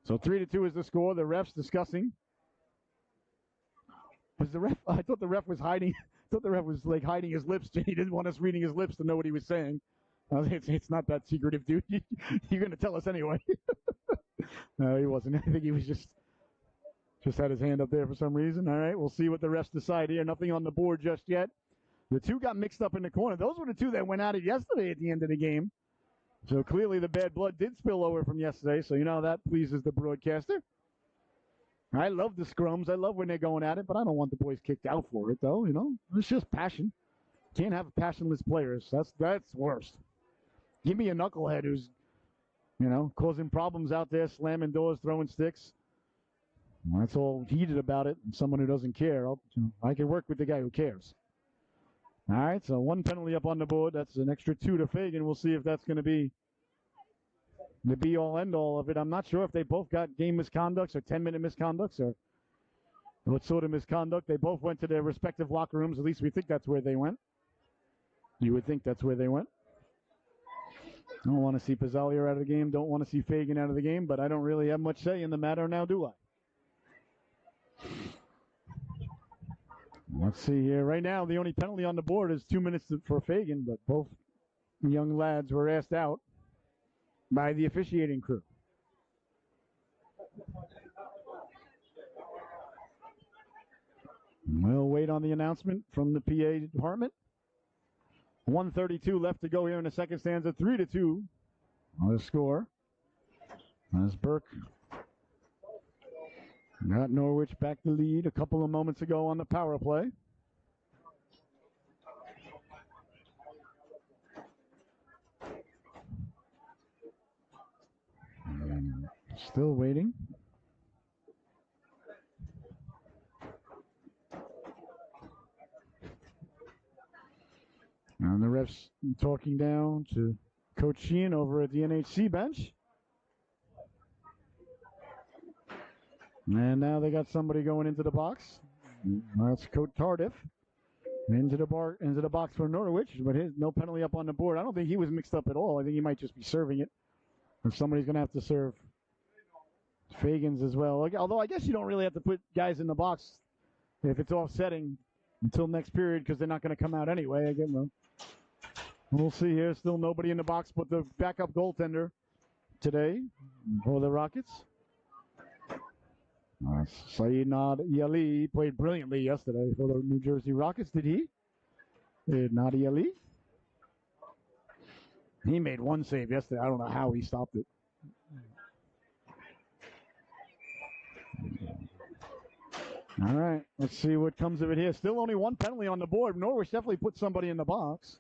So 3-2 is the score. The refs discussing. Was the ref? I thought the ref was hiding. I thought the ref was hiding his lips. He didn't want us reading his lips to know what he was saying. It's not that secretive, dude. You're going to tell us anyway. No, he wasn't. I think he was just had his hand up there for some reason. All right, we'll see what the refs decide here. Nothing on the board just yet. The two got mixed up in the corner. Those were the two that went at it yesterday at the end of the game. So clearly the bad blood did spill over from yesterday. So that pleases the broadcaster. I love the scrums. I love when they're going at it, but I don't want the boys kicked out for it, though. It's just passion. Can't have passionless players. That's worst. Give me a knucklehead who's, causing problems out there, slamming doors, throwing sticks. That's all heated about it. And someone who doesn't care. I can work with the guy who cares. All right, so one penalty up on the board. That's an extra 2 to Fagan. We'll see if that's going to be the be-all, end-all of it. I'm not sure if they both got game misconducts or 10-minute misconducts or what sort of misconduct. They both went to their respective locker rooms. At least we think that's where they went. You would think that's where they went. Don't want to see Pizzalia out of the game. Don't want to see Fagan out of the game, but I don't really have much say in the matter now, do I? Let's see here. Right now, the only penalty on the board is 2 minutes for Fagan, but both young lads were asked out by the officiating crew. We'll wait on the announcement from the PA department. 1:32 left to go here in the second stanza. 3-2 on the score. As Burke got Norwich back to lead a couple of moments ago on the power play. And still waiting. And the refs talking down to Coach Sheehan over at the NHC bench. And now they got somebody going into the box. That's Coach Tardif. Into the box for Norwich, but no penalty up on the board. I don't think he was mixed up at all. I think he might just be serving it. Or somebody's going to have to serve Fagan's as well. Although I guess you don't really have to put guys in the box if it's offsetting until next period because they're not going to come out anyway. Again, we'll see here. Still nobody in the box but the backup goaltender today for the Rockets. Saeed Nadi Ali played brilliantly yesterday for the New Jersey Rockets. Did he? Did Nadi Ali? He made one save yesterday. I don't know how he stopped it. All right, let's see what comes of it here. Still only one penalty on the board. Norwich definitely put somebody in the box.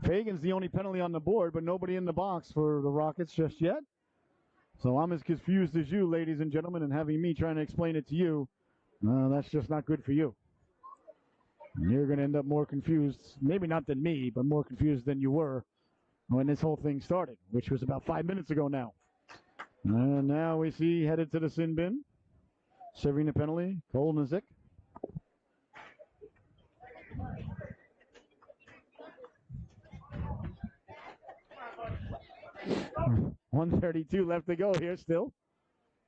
Fagan's the only penalty on the board, but nobody in the box for the Rockets just yet. So I'm as confused as you, ladies and gentlemen, and having me trying to explain it to you, that's just not good for you. You're going to end up more confused, maybe not than me, but more confused than you were when this whole thing started, which was about 5 minutes ago now. And now we see headed to the sin bin, serving the penalty, Kolnizik. .132 left to go here still.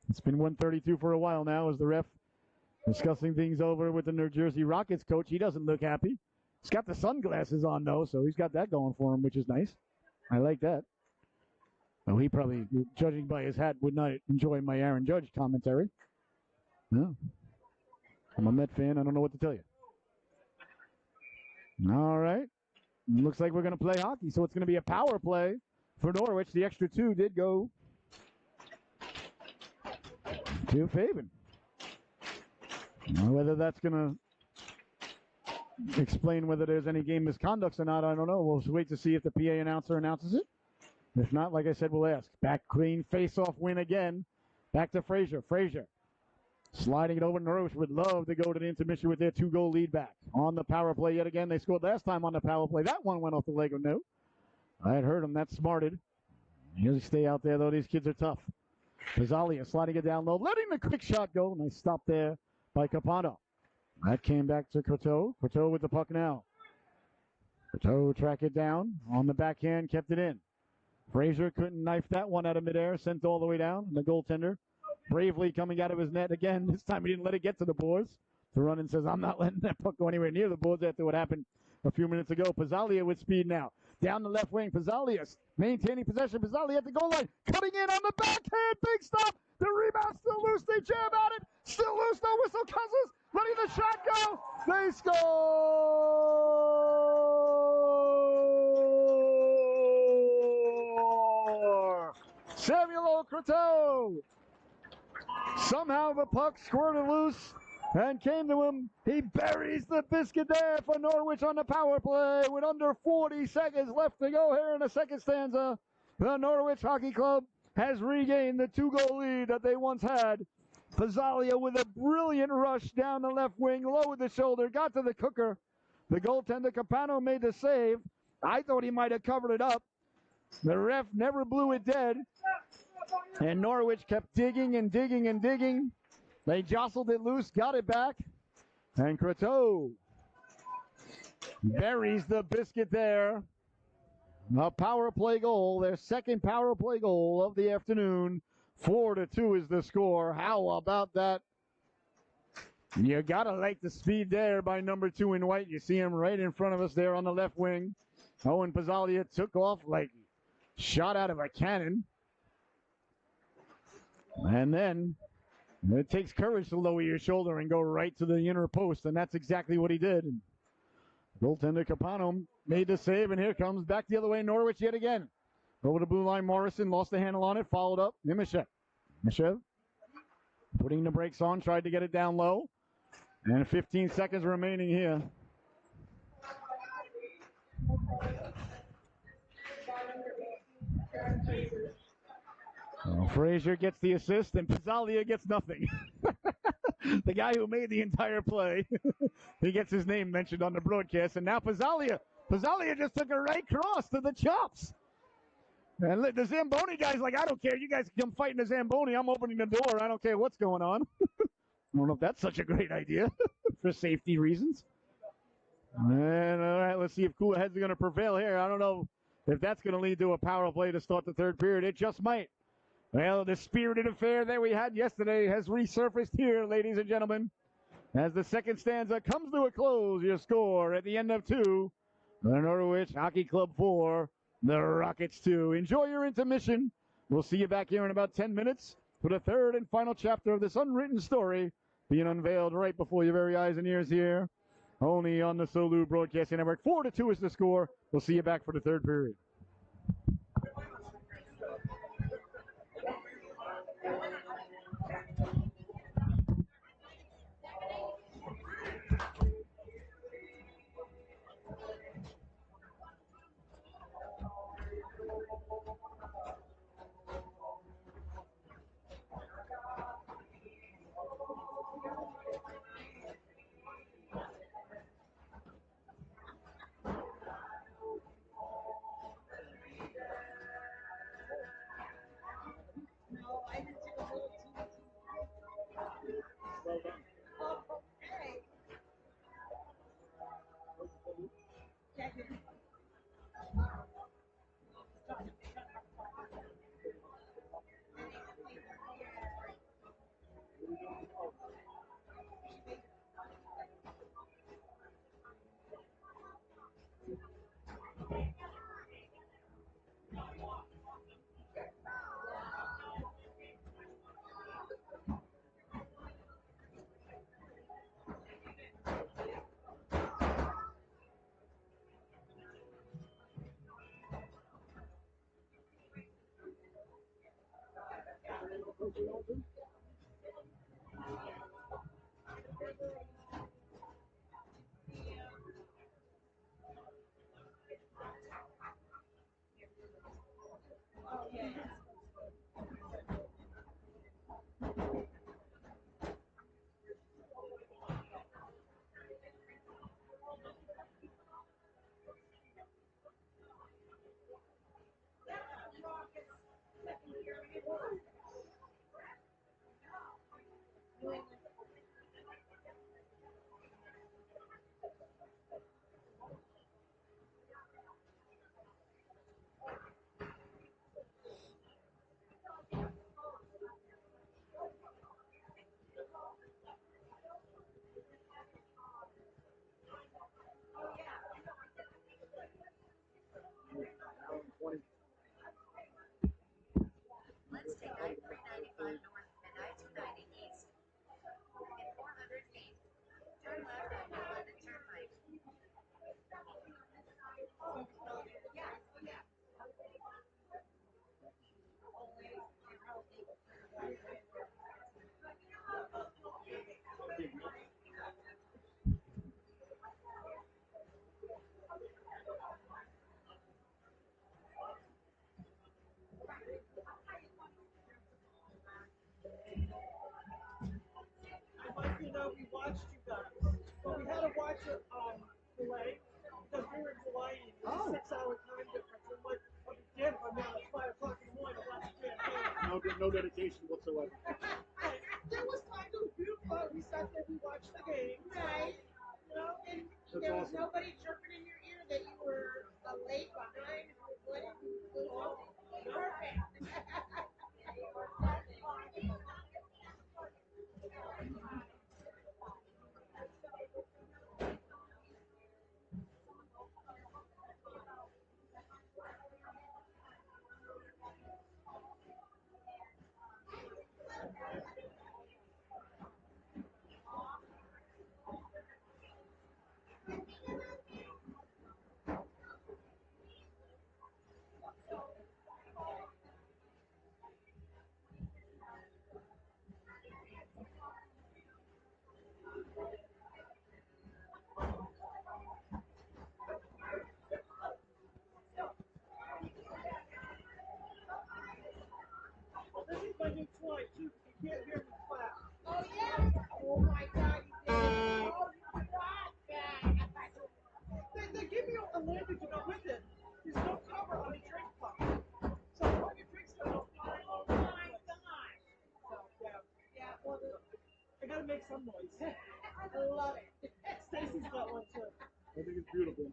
It's been 132 for a while now as the ref discussing things over with the New Jersey Rockets coach. He doesn't look happy. He's got the sunglasses on, though, so he's got that going for him, which is nice. I like that. Well, he probably, judging by his hat, would not enjoy my Aaron Judge commentary. No. I'm a Met fan. I don't know what to tell you. All right. Looks like we're going to play hockey, so it's going to be a power play for Norwich. The extra two did go to Faven. Now, whether that's going to explain whether there's any game misconducts or not, I don't know. We'll wait to see if the PA announcer announces it. If not, like I said, we'll ask. Back clean, face-off win again. Back to Frazier. Frazier sliding it over. Norwich would love to go to the intermission with their 2-goal lead back. On the power play yet again. They scored last time on the power play. That one went off the leg of no. I had heard them. That smarted. He'll stay out there, though. These kids are tough. Pizzalia sliding it down low. Letting the quick shot go. Nice stop there by Capano. That came back to Coteau. Coteau with the puck now. Coteau track it down. On the backhand, kept it in. Frazier couldn't knife that one out of midair. Sent all the way down. And the goaltender bravely coming out of his net again. This time he didn't let it get to the boards. The run-in says, I'm not letting that puck go anywhere near the boards after what happened a few minutes ago. Pizzalia with speed now. Down the left wing. Pizzalia maintaining possession. Pizzalia at the goal line. Cutting in on the backhand. Big stop. The rebound still loose. They jam at it. Still loose. No whistle. Cousins letting the shot go. They score. Samuel Croteau. Somehow the puck squirted loose and came to him. He buries the biscuit there for Norwich on the power play with under 40 seconds left to go here in the second stanza. The Norwich Hockey Club has regained the 2-goal lead that they once had. Pizzalia with a brilliant rush down the left wing, low with the shoulder, got to the cooker. The goaltender Capano made the save. I thought he might have covered it up. The ref never blew it dead. And Norwich kept digging and digging and digging. They jostled it loose, got it back. And Croteau buries the biscuit there. A power play goal, their second power play goal of the afternoon. 4-2 is the score. How about that? You got to like the speed there by number 2 in white. You see him right in front of us there on the left wing. Owen Pizzalia took off like shot out of a cannon. And then it takes courage to lower your shoulder and go right to the inner post, and that's exactly what he did. And goaltender Capano made the save, and here comes back the other way Norwich yet again. Over the blue line, Morrison lost the handle on it, followed up. Nimishev putting the brakes on, tried to get it down low. And 15 seconds remaining here. Frazier gets the assist, and Pizzalia gets nothing. The guy who made the entire play, he gets his name mentioned on the broadcast, and now Pizzalia just took a right cross to the chops. And the Zamboni guy's like, I don't care. You guys come fighting the Zamboni. I'm opening the door. I don't care what's going on. I don't know if that's such a great idea for safety reasons. And all right, let's see if cooler heads are going to prevail here. I don't know if that's going to lead to a power play to start the third period. It just might. Well, the spirited affair that we had yesterday has resurfaced here, ladies and gentlemen. As the second stanza comes to a close, your score at the end of 2, the Norwich Hockey Club 4, the Rockets 2. Enjoy your intermission. We'll see you back here in about 10 minutes for the third and final chapter of this unwritten story being unveiled right before your very eyes and ears here, only on the Solu Broadcasting Network. 4-2 is the score. We'll see you back for the third period. Let's take I-395 north and I-290 east. In 400 feet, turn left on London Turnpike. You know, we watched you guys. But we had to watch it delay because we were in Hawaii and it was a 6-hour time difference. I'm like, what we did, I'm at 5 o'clock in the morning to watch the campaign. No dedication whatsoever. There was time, it was beautiful. We sat there, we watched the game. Right. You know, and there was nobody chirping in your ear that you were late behind. Perfect. This is my new toy, too. You can't hear me clap. Oh, yeah? Oh, my God, you did. Oh, you rock that. They give you a lid to go with it. There's no cover on a drink cup. So when your drink's done, Oh, my God. so, yeah, well, I gotta make some noise. I love it. Stacy's got one, too. I think it's beautiful.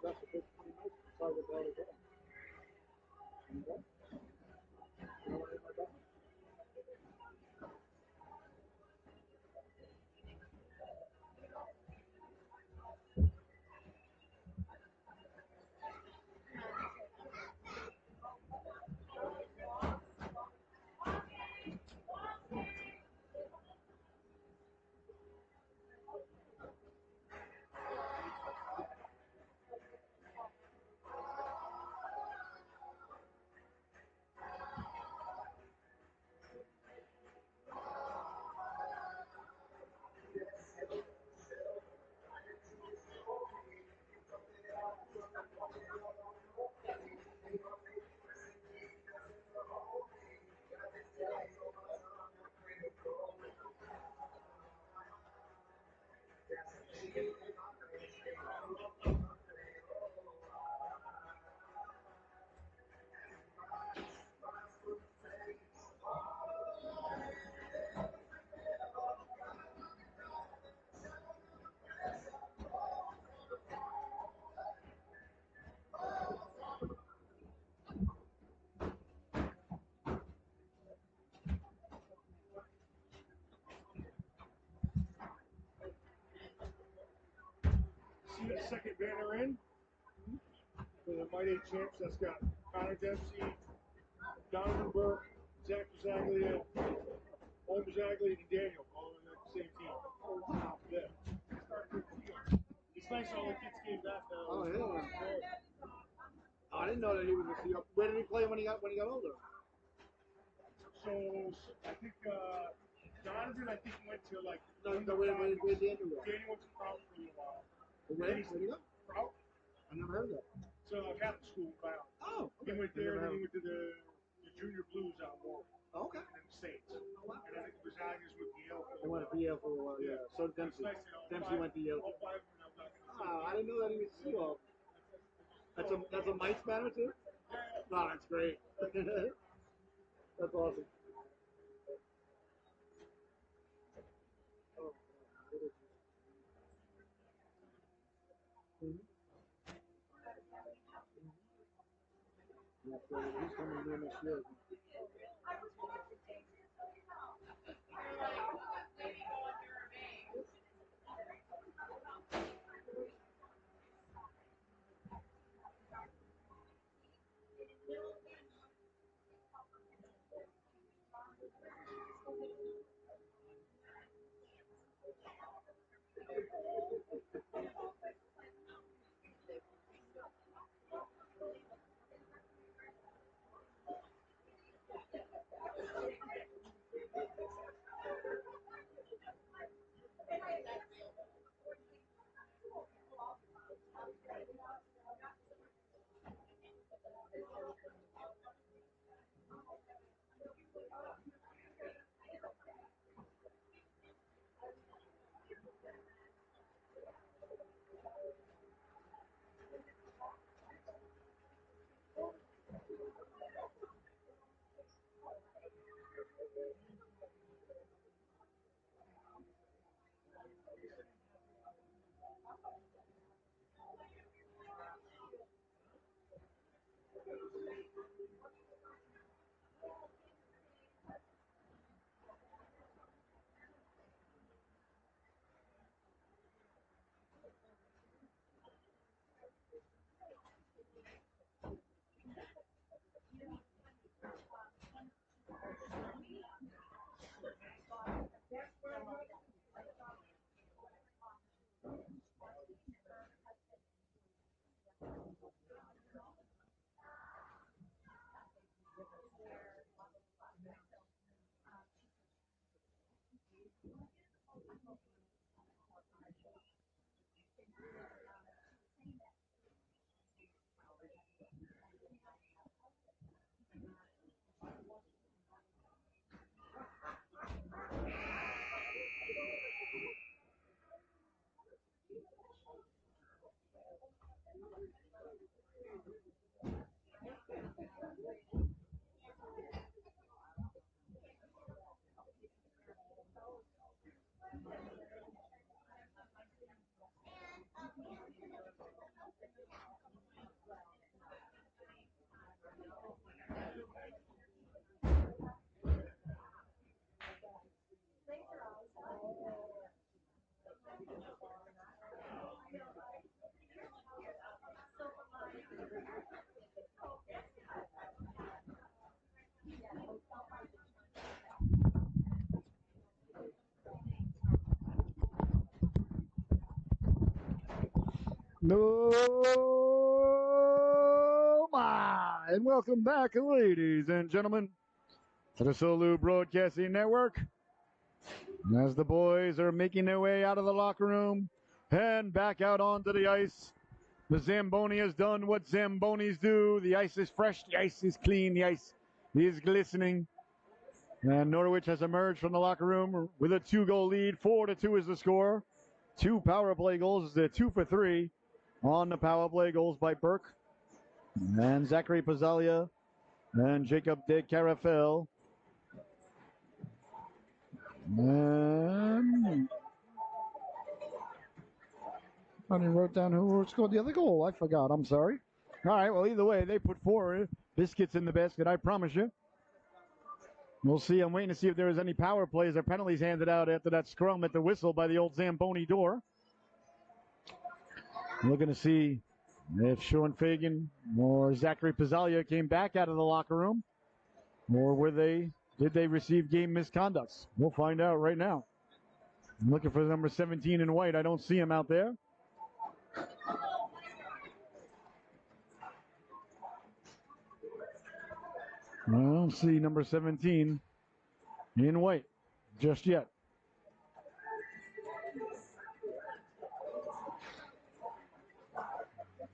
That's a big 20 minutes. Sorry, what the hell is that? Okay. You know what I mean by that? the second banner in for the Mighty Champs. That's got Connor Dempsey, Donovan Burke, Zach Zaglia, Holmes Zaglia, and Daniel all on the same team. Oh, wow. Yeah. It's nice all the kids came back now. Oh, yeah. I didn't know that he was a CEO. Where did he play when he got older? So I think Donovan, I think went to like Where Daniel go? Daniel went to Prout for a while. Where did he go? Prout? I never heard of that. So Catholic school in Prout. Oh, He okay. went there, and then he went to the Junior Blues out more. Oh, okay. In the States. And I think Bazagas went to Yale. He went to Yale for a while, yeah. So Dempsey. Dempsey went to Yale. I didn't know that he was CEO. That's a Mike's banner too? No, that's great. That's awesome. Yeah, so he's coming in this year. No, my, and welcome back, ladies and gentlemen, to the Solu Broadcasting Network. As the boys are making their way out of the locker room and back out onto the ice, the Zamboni has done what Zambonis do. The ice is fresh, the ice is clean, the ice is glistening. And Norwich has emerged from the locker room with a 2-goal lead. 4-2 is the score. 2 power play goals. They're 2 for 3 on the power play goals by Burke and Zachary Pazzalia and Jacob De Carafel. And I wrote down who scored the other goal. I forgot. I'm sorry. All right. Well, either way, they put 4 biscuits in the basket. I promise you. We'll see. I'm waiting to see if there was any power plays or penalties handed out after that scrum at the whistle by the old Zamboni door. Looking to see if Sean Fagan or Zachary Pizzalia came back out of the locker room, or did they receive game misconducts? We'll find out right now. I'm looking for number 17 in white. I don't see him out there. I don't see number 17 in white just yet.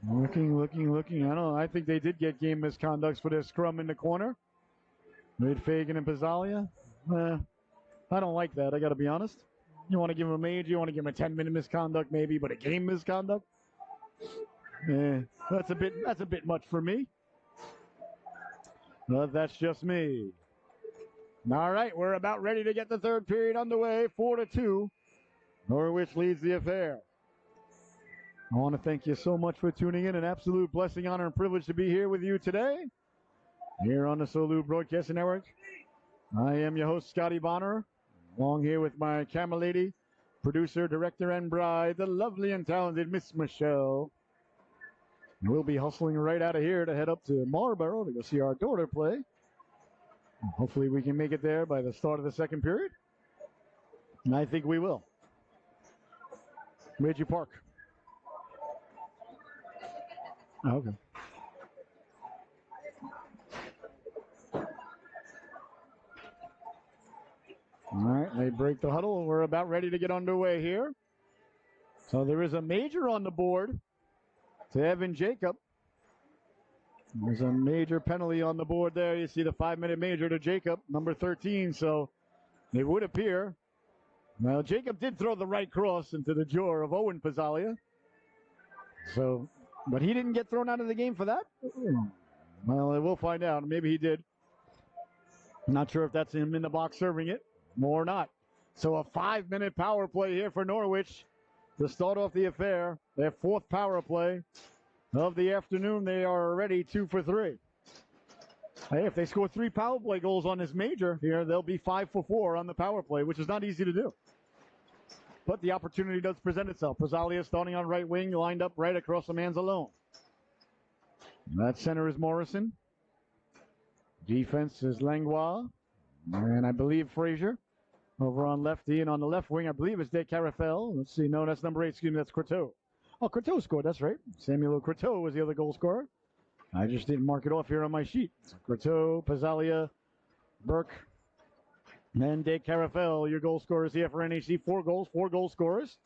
Looking. I don't know. I think they did get game misconducts for their scrum in the corner. With Fagan and Pizzalia. I don't like that. I got to be honest. You want to give him a major, you want to give him a 10-minute misconduct maybe, but a game misconduct? That's a bit much for me. But that's just me. All right, we're about ready to get the third period underway. 4-2. Norwich leads the affair. I want to thank you so much for tuning in. An absolute blessing, honor, and privilege to be here with you today. Here on the Salute Broadcasting Network. I am your host, Scotty Bonner. Along here with my camera lady, producer, director, and bride, the lovely and talented Miss Michelle. We'll be hustling right out of here to head up to Marlborough to go see our daughter play. Hopefully we can make it there by the start of the second period. And I think we will. Where'd you park? Oh, okay. All right, they break the huddle. We're about ready to get underway here. So there is a major on the board to Evan Jacob. There's a major penalty on the board there. You see the 5-minute major to Jacob, number 13. So it would appear. Well, Jacob did throw the right cross into the jaw of Owen Pizzalia. So, but he didn't get thrown out of the game for that? Well, we'll find out. Maybe he did. I'm not sure if that's him in the box serving it or not. So a 5-minute power play here for Norwich to start off the affair. Their fourth power play of the afternoon. They are already 2 for 3. Hey, if they score 3 power play goals on this major here, they'll be 5 for 4 on the power play, which is not easy to do. But the opportunity does present itself. Pizzalia starting on right wing, lined up right across the man's alone. That center is Morrison. Defense is Langlois. And I believe Frazier. Over on lefty, and on the left wing, I believe it's De Carafel. Let's see. No, that's number 8. Excuse me, that's Croteau. Oh, Croteau scored. That's right. Samuel Croteau was the other goal scorer. I just didn't mark it off here on my sheet. Croteau, Pizzalia, Burke, and De Carafel, your goal scorers here for NHC. 4 goals, 4 goal scorers.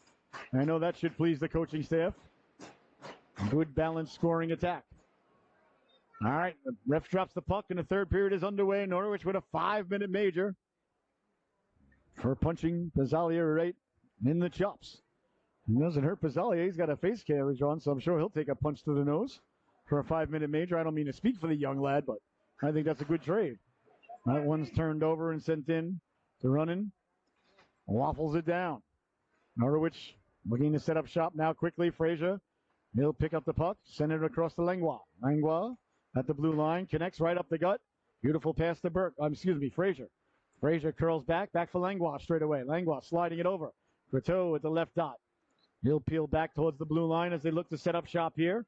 I know that should please the coaching staff. Good balanced scoring attack. All right, the ref drops the puck, and the third period is underway. Norwich with a 5-minute major for punching Pizzalia right in the chops. It doesn't hurt Pizzalia. He's got a face carriage on, so I'm sure he'll take a punch to the nose for a 5-minute major. I don't mean to speak for the young lad, but I think that's a good trade. That one's turned over and sent in to Runnin. Waffles it down. Norwich looking to set up shop now quickly. Frazier, he'll pick up the puck, send it across to Langlois. Langlois at the blue line, connects right up the gut. Beautiful pass to Burke. Frazier. Frazier curls back for Langlois straight away. Langlois sliding it over. Croteau at the left dot. He'll peel back towards the blue line as they look to set up shop here.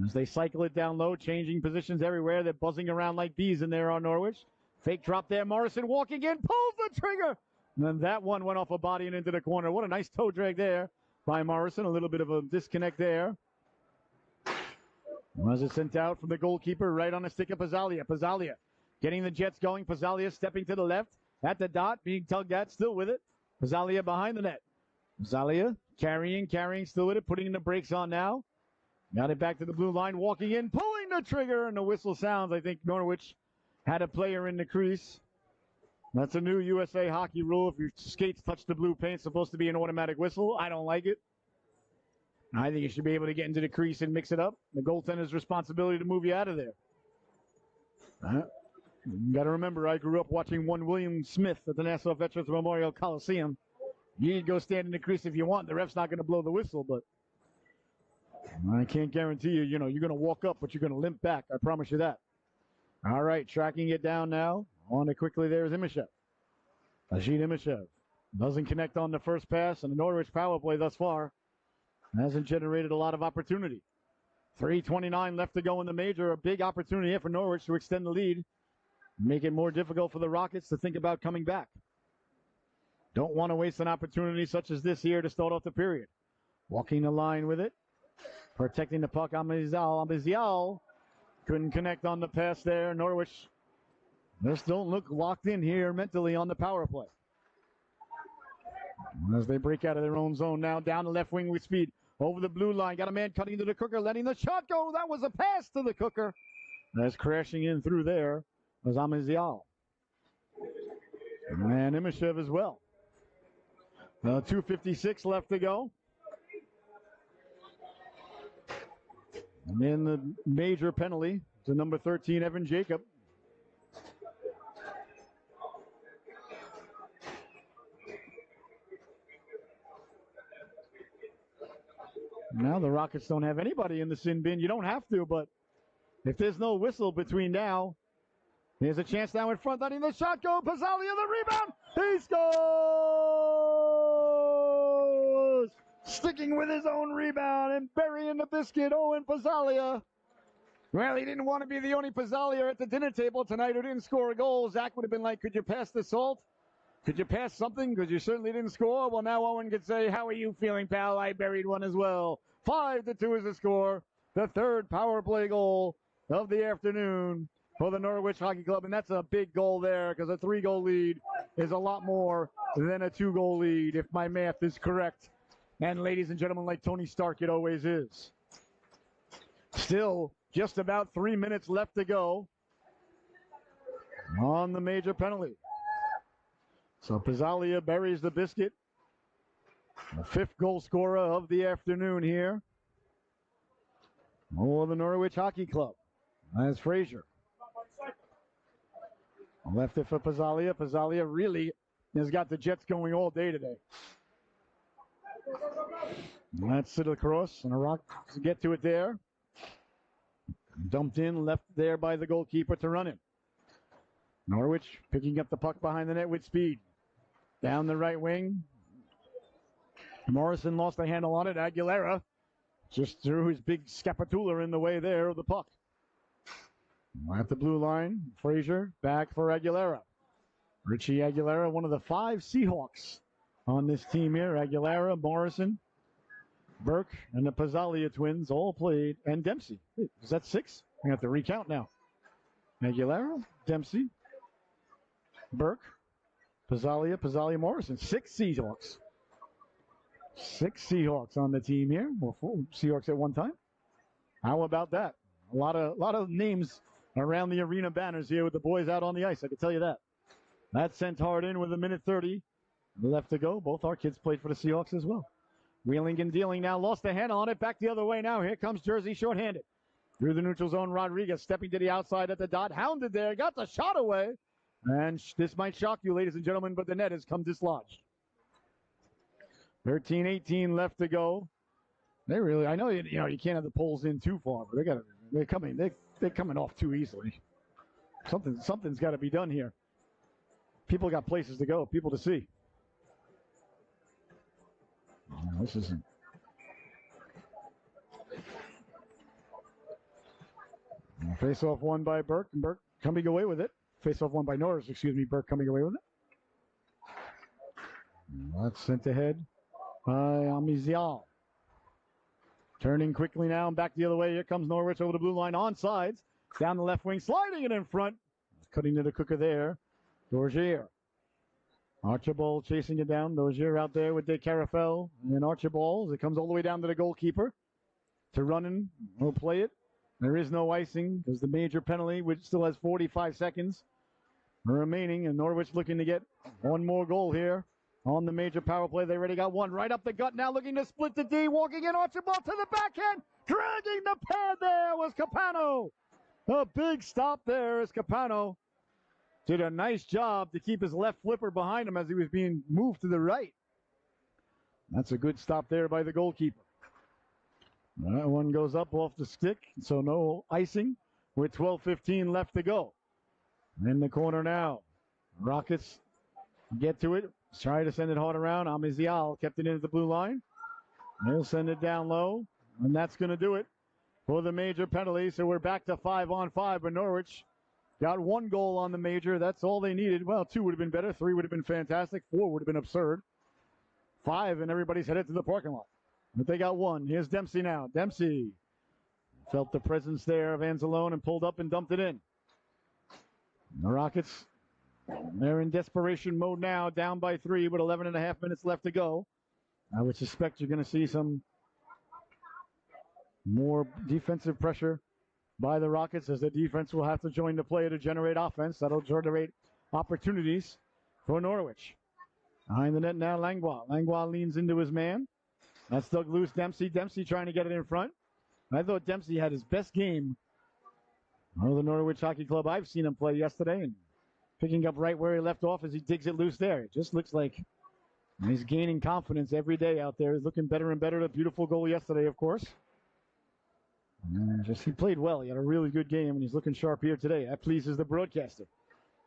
As they cycle it down low, changing positions everywhere. They're buzzing around like bees in there on Norwich. Fake drop there. Morrison walking in, pulls the trigger. And then that one went off a body and into the corner. What a nice toe drag there by Morrison. A little bit of a disconnect there. Was it sent out from the goalkeeper right on the stick of Pizzalia. Pizzalia getting the Jets going. Pizzalia stepping to the left at the dot, being tugged at, still with it. Pizzalia behind the net. Pizzalia carrying, still with it, putting the brakes on now. Got it back to the blue line, walking in, pulling the trigger, and the whistle sounds. I think Norwich had a player in the crease. That's a new USA hockey rule. If your skates touch the blue paint, it's supposed to be an automatic whistle. I don't like it. I think you should be able to get into the crease and mix it up. The goaltender's responsibility to move you out of there. You got to remember, I grew up watching one William Smith at the Nassau Veterans Memorial Coliseum. You can go stand in the crease if you want. The ref's not going to blow the whistle, but I can't guarantee you, you're going to walk up, but you're going to limp back. I promise you that. All right, tracking it down now. On it quickly there is Imashev. Ajit Imashev doesn't connect on the first pass, and the Norwich power play thus far Hasn't generated a lot of opportunity. 3:29 left to go in the major. A big opportunity here for Norwich to extend the lead. Make it more difficult for the Rockets to think about coming back. Don't want to waste an opportunity such as this here to start off the period. Walking the line with it. Protecting the puck. Amizial couldn't connect on the pass there. Norwich just don't look locked in here mentally on the power play. As they break out of their own zone now, down the left wing with speed. Over the blue line. Got a man cutting to the Cooker, letting the shot go. That was a pass to the Cooker. That's crashing in through there was Amizial. And Imashev as well. 2:56 left to go. And then the major penalty to number 13, Evan Jacob. Now the Rockets don't have anybody in the sin bin. You don't have to, but if there's no whistle between now, there's a chance now in front. Letting the shot go. Pizzalia, the rebound. He scores! Sticking with his own rebound and burying the biscuit. Owen Pizzalia. Well, he didn't want to be the only Pizzalia at the dinner table tonight who didn't score a goal. Zach would have been like, could you pass the salt? Could you pass something? Because you certainly didn't score. Well, now Owen could say, how are you feeling, pal? I buried one as well. 5-2 is the score. The third power play goal of the afternoon for the Norwich Hockey Club. And that's a big goal there because a 3-goal lead is a lot more than a 2-goal lead, if my math is correct. And ladies and gentlemen, like Tony Stark, it always is. Still just about 3 minutes left to go on the major penalty. So Pizzalia buries the biscuit. The 5th goal scorer of the afternoon here. For the Norwich Hockey Club. That's Frazier. Left it for Pizzalia. Pizzalia really has got the Jets going all day today. That's it across, and the Rockets get to it there. Dumped in, left there by the goalkeeper to run it. Norwich picking up the puck behind the net with speed. Down the right wing. Morrison lost a handle on it. Aguilera just threw his big scapula in the way there of the puck. At the blue line, Frazier back for Aguilera. Richie Aguilera, one of the 5 Seahawks on this team here. Aguilera, Morrison, Burke, and the Pizzalia twins all played. And Dempsey. Wait, is that 6? I have to recount now. Aguilera, Dempsey, Burke, Pizzalia, Morrison. 6 Seahawks. 6 Seahawks on the team here. Well, 4 Seahawks at one time. How about that? A lot of names around the arena banners here with the boys out on the ice. I can tell you that. That's sent hard in with 1:30 left to go. Both our kids played for the Seahawks as well. Wheeling and dealing now. Lost the handle on it. Back the other way now. Here comes Jersey shorthanded. Through the neutral zone, Rodriguez stepping to the outside at the dot. Hounded there. Got the shot away. And this might shock you, ladies and gentlemen, but the net has come dislodged. 13-18 left to go. They really, I know you can't have the poles in too far, but they're coming off too easily. Something's got to be done here. People got places to go, people to see. Oh, this isn't. Face off one by Burke, and Burke coming away with it. Face off one by Norris, Burke coming away with it. That's sent ahead by Amizial. Turning quickly now and back the other way. Here comes Norwich over the blue line on sides. Down the left wing, sliding it in front. Cutting to the Cooker there. Dorgier. Archibald chasing it down. Dorgier out there with De Carafel. And then Archibald, it comes all the way down to the goalkeeper. To Runnin. He'll play it. There is no icing because the major penalty, which still has 45 seconds remaining. And Norwich looking to get one more goal here. On the major power play, they already got one right up the gut. Now looking to split the D, walking in Archibald to the backhand, dragging the pad there was Capano. A big stop there as Capano did a nice job to keep his left flipper behind him as he was being moved to the right. That's a good stop there by the goalkeeper. That one goes up off the stick, so no icing with 12:15 left to go. In the corner now, Rockets get to it. Try to send it hard around. Amizial kept it into the blue line. He'll send it down low, and that's going to do it for the major penalty. So we're back to 5-on-5, but Norwich got 1 goal on the major. That's all they needed. Well, 2 would have been better. 3 would have been fantastic. 4 would have been absurd. 5, and everybody's headed to the parking lot. But they got 1. Here's Dempsey now. Dempsey felt the presence there of Anzalone and pulled up and dumped it in. The Rockets, they're in desperation mode now, down by 3 with 11 and a half minutes left to go. I would suspect you're going to see some more defensive pressure by the Rockets, as the defense will have to join the play to generate offense. That'll generate opportunities for Norwich. Behind the net now, Langlois. Langlois leans into his man. That's dug loose. Dempsey. Dempsey trying to get it in front. I thought Dempsey had his best game of the Norwich Hockey Club I've seen him play yesterday, and picking up right where he left off as he digs it loose there. It just looks like he's gaining confidence every day out there. He's looking better and better. A beautiful goal yesterday, of course. And he played well. He had a really good game, and he's looking sharp here today. That pleases the broadcaster.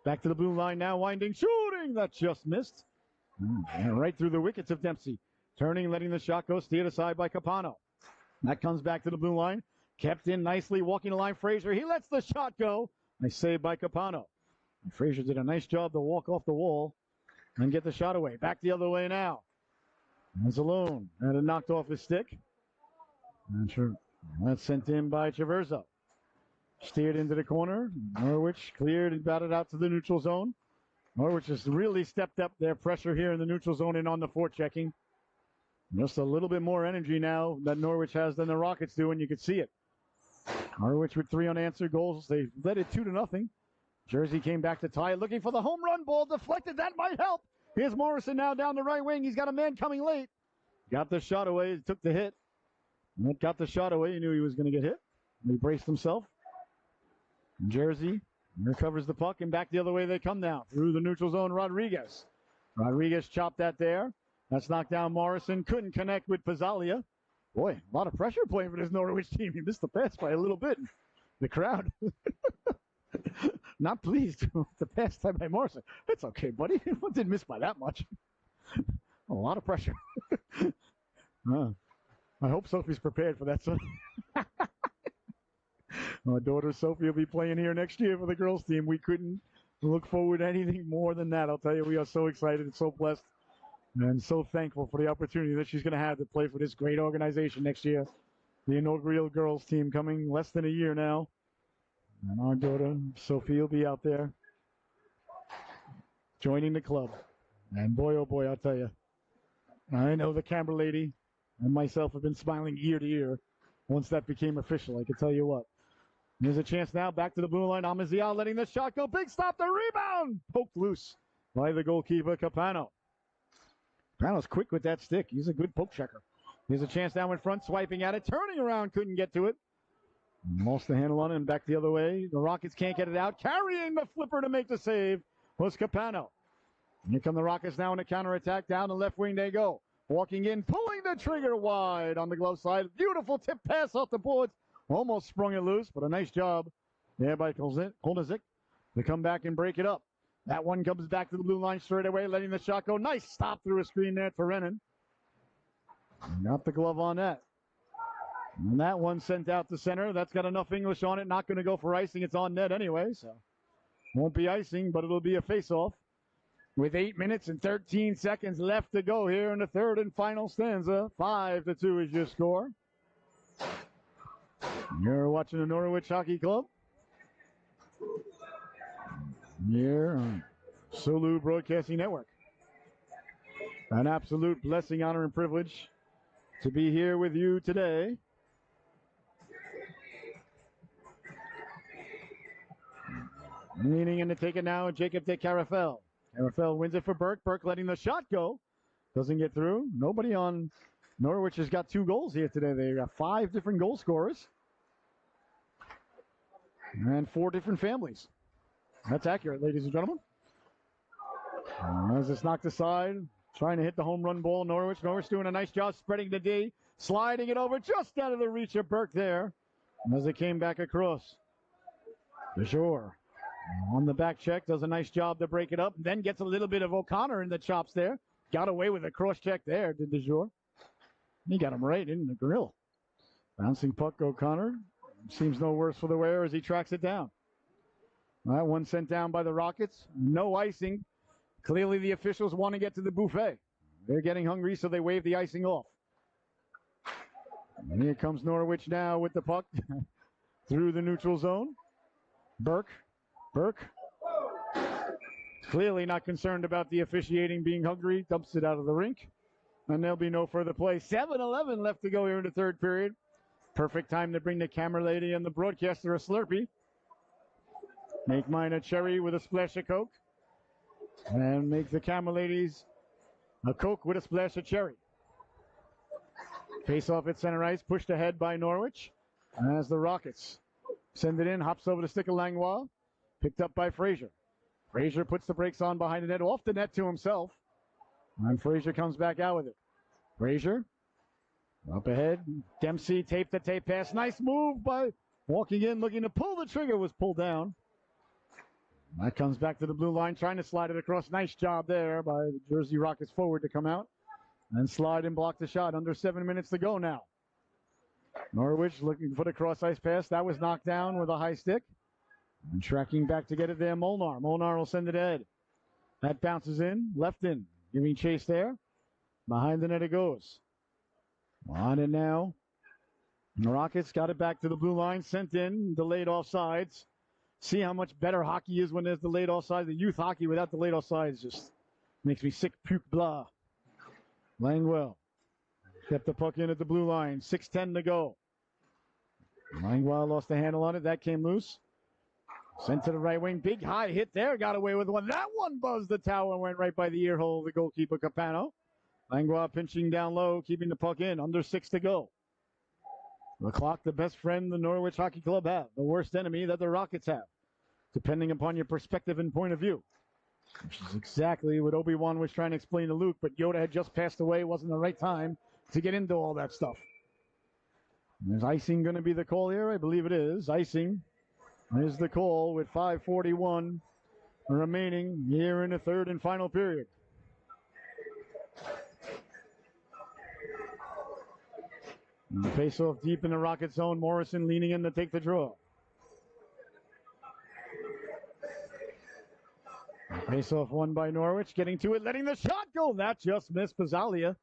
Back to the blue line now, winding, shooting. That just missed. And right through the wickets of Dempsey. Turning, letting the shot go, steered aside by Capano. That comes back to the blue line. Kept in nicely, walking the line, Frazier. He lets the shot go. Nice save by Capano. And Frazier did a nice job to walk off the wall and get the shot away. Back the other way now. That's alone. Had it knocked off his stick. Not sure. That's sent in by Traverso. Steered into the corner. Norwich cleared and batted out to the neutral zone. Norwich has really stepped up their pressure here in the neutral zone and on the forechecking. Just a little bit more energy now that Norwich has than the Rockets do, and you can see it. Norwich with 3 unanswered goals. They led it 2-0. Jersey came back to tie it, looking for the home run ball. Deflected. That might help. Here's Morrison now down the right wing. He's got a man coming late. Got the shot away. He took the hit. Got the shot away. He knew he was going to get hit. He braced himself. Jersey recovers the puck, and back the other way they come now. Through the neutral zone, Rodriguez. Rodriguez chopped that there. That's knocked down Morrison. Couldn't connect with Pizzalia. Boy, a lot of pressure playing for this Norwich team. He missed the pass by a little bit. The crowd not pleased with the pass time by Morrison. It's okay, buddy. Didn't miss by that much. A lot of pressure. I hope Sophie's prepared for that. My daughter Sophie will be playing here next year for the girls team. We couldn't look forward to anything more than that. I'll tell you, we are so excited and so blessed and so thankful for the opportunity that she's going to have to play for this great organization next year. The inaugural girls team coming less than a year now. And our daughter Sophie will be out there joining the club. And boy, oh boy, I'll tell you, I know the camera lady and myself have been smiling ear to ear once that became official. I can tell you what. There's a chance now. Back to the blue line. Amazial letting the shot go. Big stop. The rebound. Poked loose by the goalkeeper, Capano. Capano's quick with that stick. He's a good poke checker. There's a chance now in front. Swiping at it. Turning around. Couldn't get to it. Lost the handle on it and back the other way. The Rockets can't get it out. Carrying the flipper to make the save was Capano. Here come the Rockets now in a counterattack. Down the left wing they go. Walking in. Pulling the trigger wide on the glove side. Beautiful tip pass off the boards. Almost sprung it loose, but a nice job there by Kolnizik to come back and break it up. That one comes back to the blue line straight away, letting the shot go. Nice stop through a screen there for Rennan. Got the glove on that. And that one sent out to center. That's got enough English on it. Not going to go for icing. It's on net anyway, so won't be icing, but it'll be a face-off. With 8 minutes and 13 seconds left to go here in the third and final stanza. 5-2 is your score. You're watching the Norwich Hockey Club here on Sulu Broadcasting Network. An absolute blessing, honor, and privilege to be here with you today. Leaning in to take it now, Jacob de Carafel. Carafel wins it for Burke. Burke letting the shot go. Doesn't get through. Nobody on Norwich has got 2 goals here today. They got 5 different goal scorers. And 4 different families. That's accurate, ladies and gentlemen. As it's knocked aside, trying to hit the home run ball, Norwich. Norwich doing a nice job spreading the D, sliding it over just out of the reach of Burke there. As it came back across. DeJour on the back check, does a nice job to break it up, then gets a little bit of O'Connor in the chops there. Got away with a cross check there, did DeJour. He got him right in the grill. Bouncing puck, O'Connor. Seems no worse for the wearer as he tracks it down. That one sent down by the Rockets. No icing. Clearly the officials want to get to the buffet. They're getting hungry, so they wave the icing off. And here comes Norwich now with the puck through the neutral zone. Burke. Clearly not concerned about the officiating being hungry. Dumps it out of the rink. And there'll be no further play. 7-11 left to go here in the third period. Perfect time to bring the camera lady and the broadcaster a Slurpee. Make mine a cherry with a splash of Coke. And make the camera ladies a Coke with a splash of cherry. Face off at center ice, pushed ahead by Norwich. As the Rockets send it in, hops over the stick of Langlois. Picked up by Frazier. Frazier puts the brakes on behind the net, off the net to himself. And Frazier comes back out with it. Frazier up ahead. Dempsey tape to tape pass. Nice move by walking in, looking to pull the trigger, was pulled down. That comes back to the blue line, trying to slide it across. Nice job there by the Jersey Rockets forward to come out and slide and block the shot. Under 7 minutes to go now. Norwich looking for the cross ice pass. That was knocked down with a high stick. And tracking back to get it there, Molnar. Molnar will send it ahead. That bounces in, left in, giving chase there. Behind the net it goes. On it now. The Rockets got it back to the blue line, sent in, delayed offsides. See how much better hockey is when there's delayed offsides. The youth hockey without delayed offsides just makes me sick, puke, blah. Langwell kept the puck in at the blue line. 6:10 to go. Langwell lost the handle on it. That came loose. Sent to the right wing. Big high hit there. Got away with one. That one buzzed the tower and went right by the ear hole of the goalkeeper, Capano. Langlois pinching down low, keeping the puck in. Under 6 to go. The clock, the best friend the Norwich Hockey Club have. The worst enemy that the Rockets have. Depending upon your perspective and point of view. Which is exactly what Obi-Wan was trying to explain to Luke. But Yoda had just passed away. It wasn't the right time to get into all that stuff. And is icing going to be the call here? I believe it is. Icing is the call with 5:41 remaining here in the third and final period. Face off deep in the Rocket zone. Morrison leaning in to take the draw. Face off won by Norwich. Getting to it, letting the shot go. That just missed Pizzalia.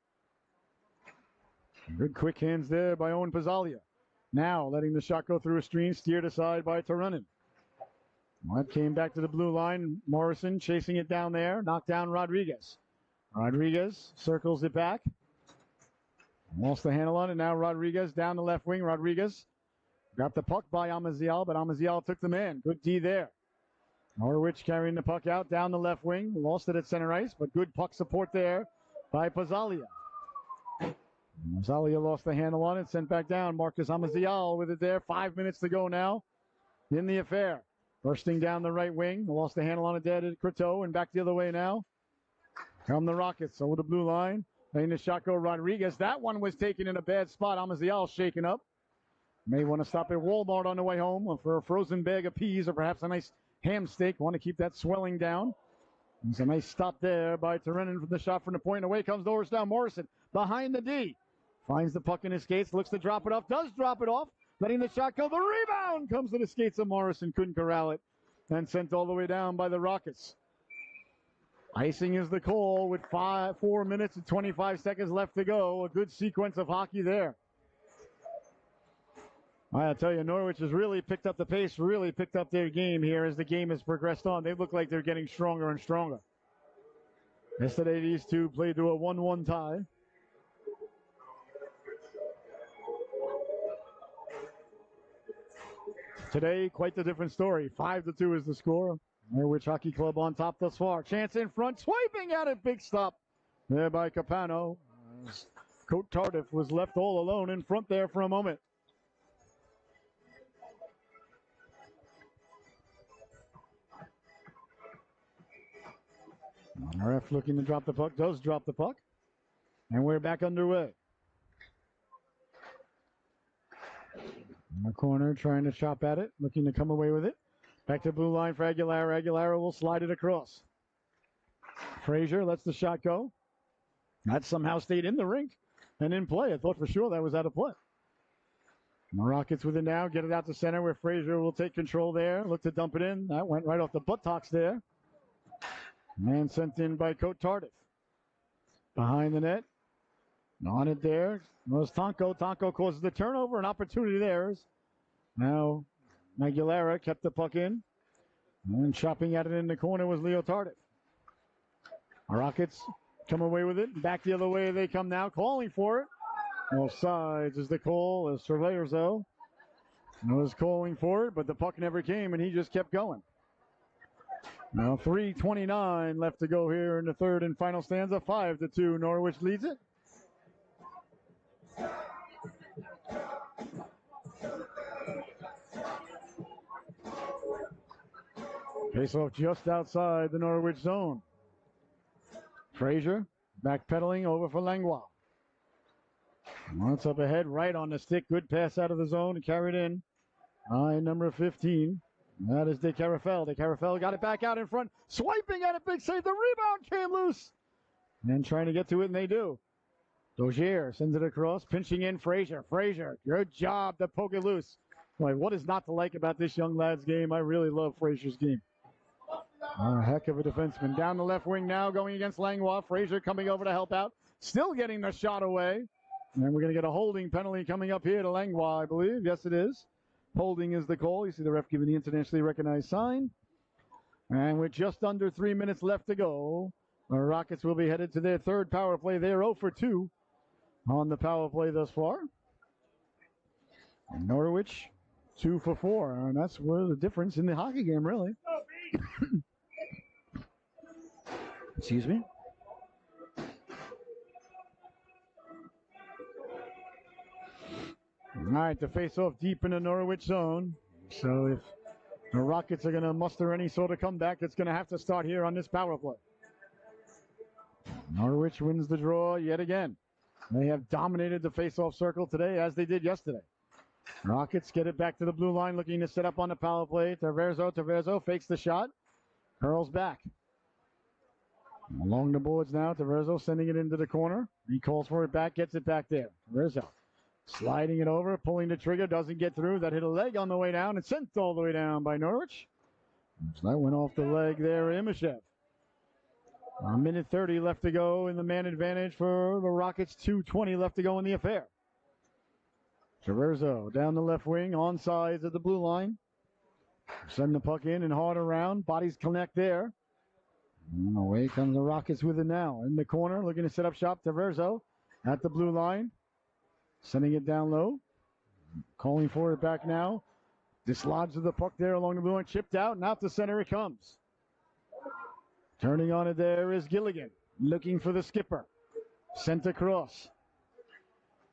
Good quick hands there by Owen Pizzalia. Now letting the shot go through a screen, steered aside by Turunen. That came back to the blue line. Morrison chasing it down there. Knocked down Rodriguez. Rodriguez circles it back. Lost the handle on it. Now Rodriguez down the left wing. Rodriguez got the puck by Amazial, but Amazial took the man. Good D there. Norwich carrying the puck out down the left wing. Lost it at center ice, but good puck support there by Pizzalia. Pizzalia lost the handle on it. Sent back down. Marcus Amazial with it there. 5 minutes to go now in the affair. Bursting down the right wing. Lost the handle on it there to Croteau, and back the other way now. Come the Rockets over the blue line. Letting the shot go Rodriguez. That one was taken in a bad spot. Amazial shaken up. May want to stop at Walmart on the way home for a frozen bag of peas or perhaps a nice ham steak. Want to keep that swelling down. There's a nice stop there by Turunen from the shot from the point. Away comes Norristown. Morrison behind the D. Finds the puck in his skates. Looks to drop it off. Does drop it off. Letting the shot go. The rebound comes to the skates of Morrison. Couldn't corral it. And sent all the way down by the Rockets. Icing is the call with 4 minutes and 25 seconds left to go. A good sequence of hockey there. I'll tell you, Norwich has really picked up the pace, really picked up their game here as the game has progressed on. They look like they're getting stronger and stronger. Yesterday, these two played to a 1-1 tie. Today, quite the different story. 5-2 is the score. Norwich Hockey Club on top thus far. Chance in front, swiping at it. Big stop there by Capano. Cote Tardif was left all alone in front there for a moment. RF looking to drop the puck, does drop the puck. And we're back underway. In the corner, trying to chop at it, looking to come away with it. Back to blue line for Aguilera. Aguilera will slide it across. Frazier lets the shot go. That somehow stayed in the rink. and in play. I thought for sure that was out of play. The Rockets with it now. Get it out to center where Frazier will take control there. Look to dump it in. That went right off the buttocks there. And sent in by Cote Tardif. Behind the net. On it there was Tonko. Tonko causes the turnover. An opportunity there. Now Aguilera kept the puck in. And chopping at it in the corner was Leo Tardif. Rockets come away with it. Back the other way they come now. Calling for it. Offsides is the call. As Surveyors, though, was calling for it, but the puck never came, and he just kept going. Now 3:29 left to go here in the third and final stanza. 5-2. Norwich leads it. Face-off just outside the Norwich zone. Frazier backpedaling over for Langlois. Once up ahead, right on the stick. Good pass out of the zone and carried in by number 15. That is De Carafel. De Carafel got it back out in front. Swiping at it. Big save. The rebound came loose. And trying to get to it, and they do. Dozier sends it across. Pinching in Frazier. Frazier, good job to poke it loose. Boy, what is not to like about this young lad's game? I really love Frazier's game. A heck of a defenseman. Down the left wing now, going against Langlois. Frazier coming over to help out. Still getting the shot away. And we're going to get a holding penalty coming up here to Langlois, I believe. Yes, it is. Holding is the call. You see the ref giving the internationally recognized sign. And with just under 3 minutes left to go, the Rockets will be headed to their third power play. They're 0 for 2 on the power play thus far. And Norwich, 2 for 4. And that's where the difference in the hockey game, really. Excuse me. All right, the face-off deep in the Norwich zone. So if the Rockets are going to muster any sort of comeback, it's going to have to start here on this power play. Norwich wins the draw yet again. They have dominated the face-off circle today as they did yesterday. Rockets get it back to the blue line, looking to set up on the power play. Taverzo fakes the shot, curls back. Along the boards now, Taverzo sending it into the corner. He calls for it back, gets it back there. Taverzo sliding it over, pulling the trigger, doesn't get through. That hit a leg on the way down and sent all the way down by Norwich. So that went off the leg there, Imashev. 1:30 left to go in the man advantage for the Rockets. 2:20 left to go in the affair. Traverso down the left wing, on sides at the blue line. Send the puck in and hard around. Bodies connect there. And away comes the Rockets with it now. In the corner, looking to set up shop. Traverso at the blue line. Sending it down low. Calling for it back now. Dislodges the puck there along the blue line. Chipped out and out to center it comes. Turning on it there is Gilligan. Looking for the skipper. Sent across.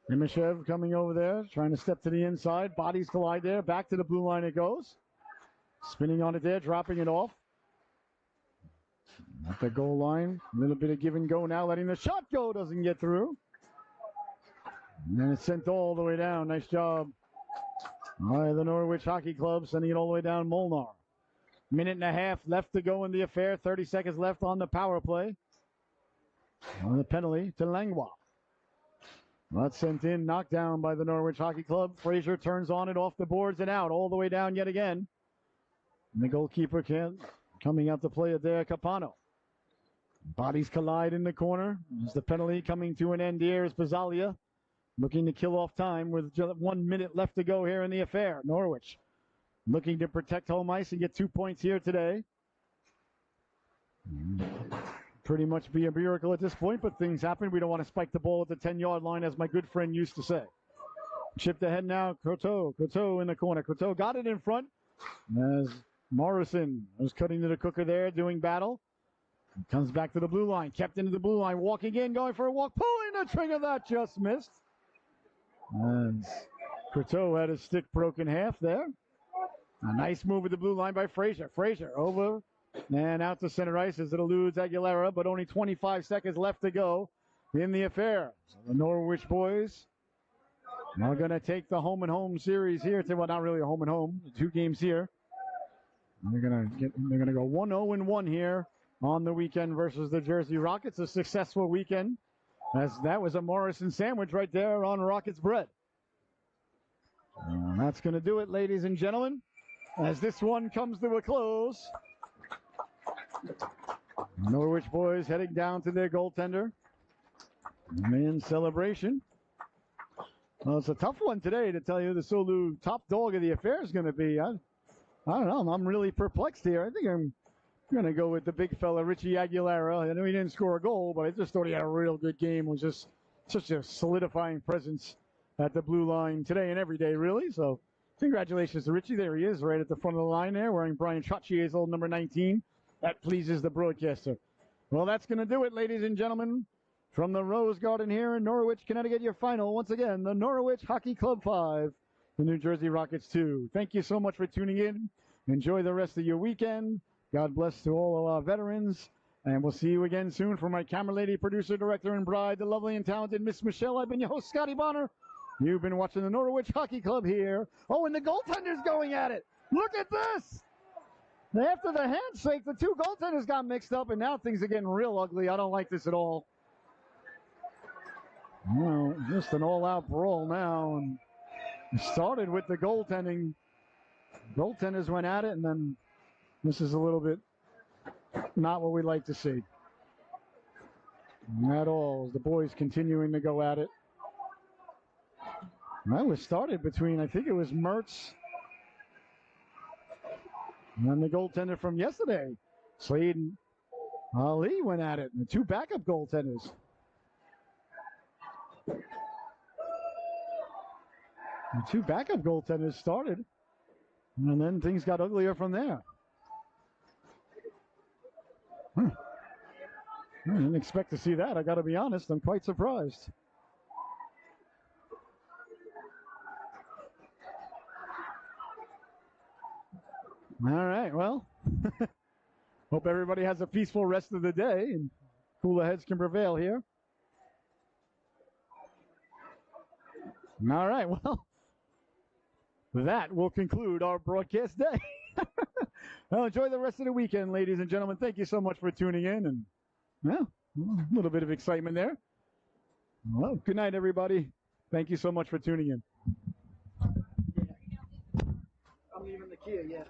Imashev coming over there. Trying to step to the inside. Bodies collide there. Back to the blue line it goes. Spinning on it there. Dropping it off. At the goal line. A little bit of give and go now. Letting the shot go. Doesn't get through. And then it's sent all the way down. Nice job by the Norwich Hockey Club. Sending it all the way down Molnar. Minute and a half left to go in the affair. 30 seconds left on the power play. On the penalty to Langlois. That's sent in, knocked down by the Norwich Hockey Club. Frazier turns on it off the boards and out, all the way down yet again. And the goalkeeper coming out to play it there, Capano. Bodies collide in the corner. As the penalty coming to an end here is Pizzalia. Looking to kill off time with just 1 minute left to go here in the affair. Norwich looking to protect home ice and get 2 points here today. Pretty much be a miracle at this point, but things happen. We don't want to spike the ball at the 10-yard line, as my good friend used to say. Chipped ahead now, Coteau. Coteau in the corner. Coteau got it in front as Morrison was cutting to the cooker there, doing battle. Comes back to the blue line, kept into the blue line, walking in, going for a walk, pulling the trigger, that just missed. And Coteau had his stick broken half there. A nice move at the blue line by Frazier. Frazier over and out to center ice as it eludes Aguilera, but only 25 seconds left to go in the affair. So the Norwich boys are going to take the home and home series here. Well, not really a home and home, 2 games here. They're going to go 1-0-1 here on the weekend versus the Jersey Rockets. A successful weekend As that was a Morrison sandwich right there on Rockets bread. That's going to do it, ladies and gentlemen, as this one comes to a close. Norwich boys heading down to their goaltender in celebration. Well, it's a tough one today, to tell you the Solu top dog of the affair is going to be. I don't know. I'm really perplexed here. I think I'm going to go with the big fella, Richie Aguilera. I know he didn't score a goal, but I just thought he had a real good game. It was just such a solidifying presence at the blue line today and every day, really. So congratulations to Richie. There he is, right at the front of the line there, wearing Brian Trotchier's old number 19. That pleases the broadcaster. Well, that's going to do it, ladies and gentlemen. From the Rose Garden here in Norwich, Connecticut, your final, once again, the Norwich Hockey Club 5, the New Jersey Rockets 2. Thank you so much for tuning in. Enjoy the rest of your weekend. God bless to all of our veterans. And we'll see you again soon. For my camera lady, producer, director, and bride, the lovely and talented Miss Michelle, I've been your host, Scotty Bonner. You've been watching the Norwich Hockey Club here. Oh, and the goaltender's going at it. Look at this. After the handshake, the two goaltenders got mixed up, and now things are getting real ugly. I don't like this at all. Well, just an all-out brawl now. And it started with the goaltending. Goaltenders went at it, and then this is a little bit not what we like to see. Not at all. The boys continuing to go at it. That was started between, I think it was Mertz and then the goaltender from yesterday. Slade and Ali went at it. And the two backup goaltenders. The two backup goaltenders started. And then things got uglier from there. I didn't expect to see that. I got to be honest. I'm quite surprised. All right, well, hope everybody has a peaceful rest of the day and cooler heads can prevail here. All right, well, that will conclude our broadcast day. Well, enjoy the rest of the weekend, ladies and gentlemen. Thank you so much for tuning in. And, well, a little bit of excitement there. Well, good night, everybody. Thank you so much for tuning in. I'm leaving the Kia, yeah.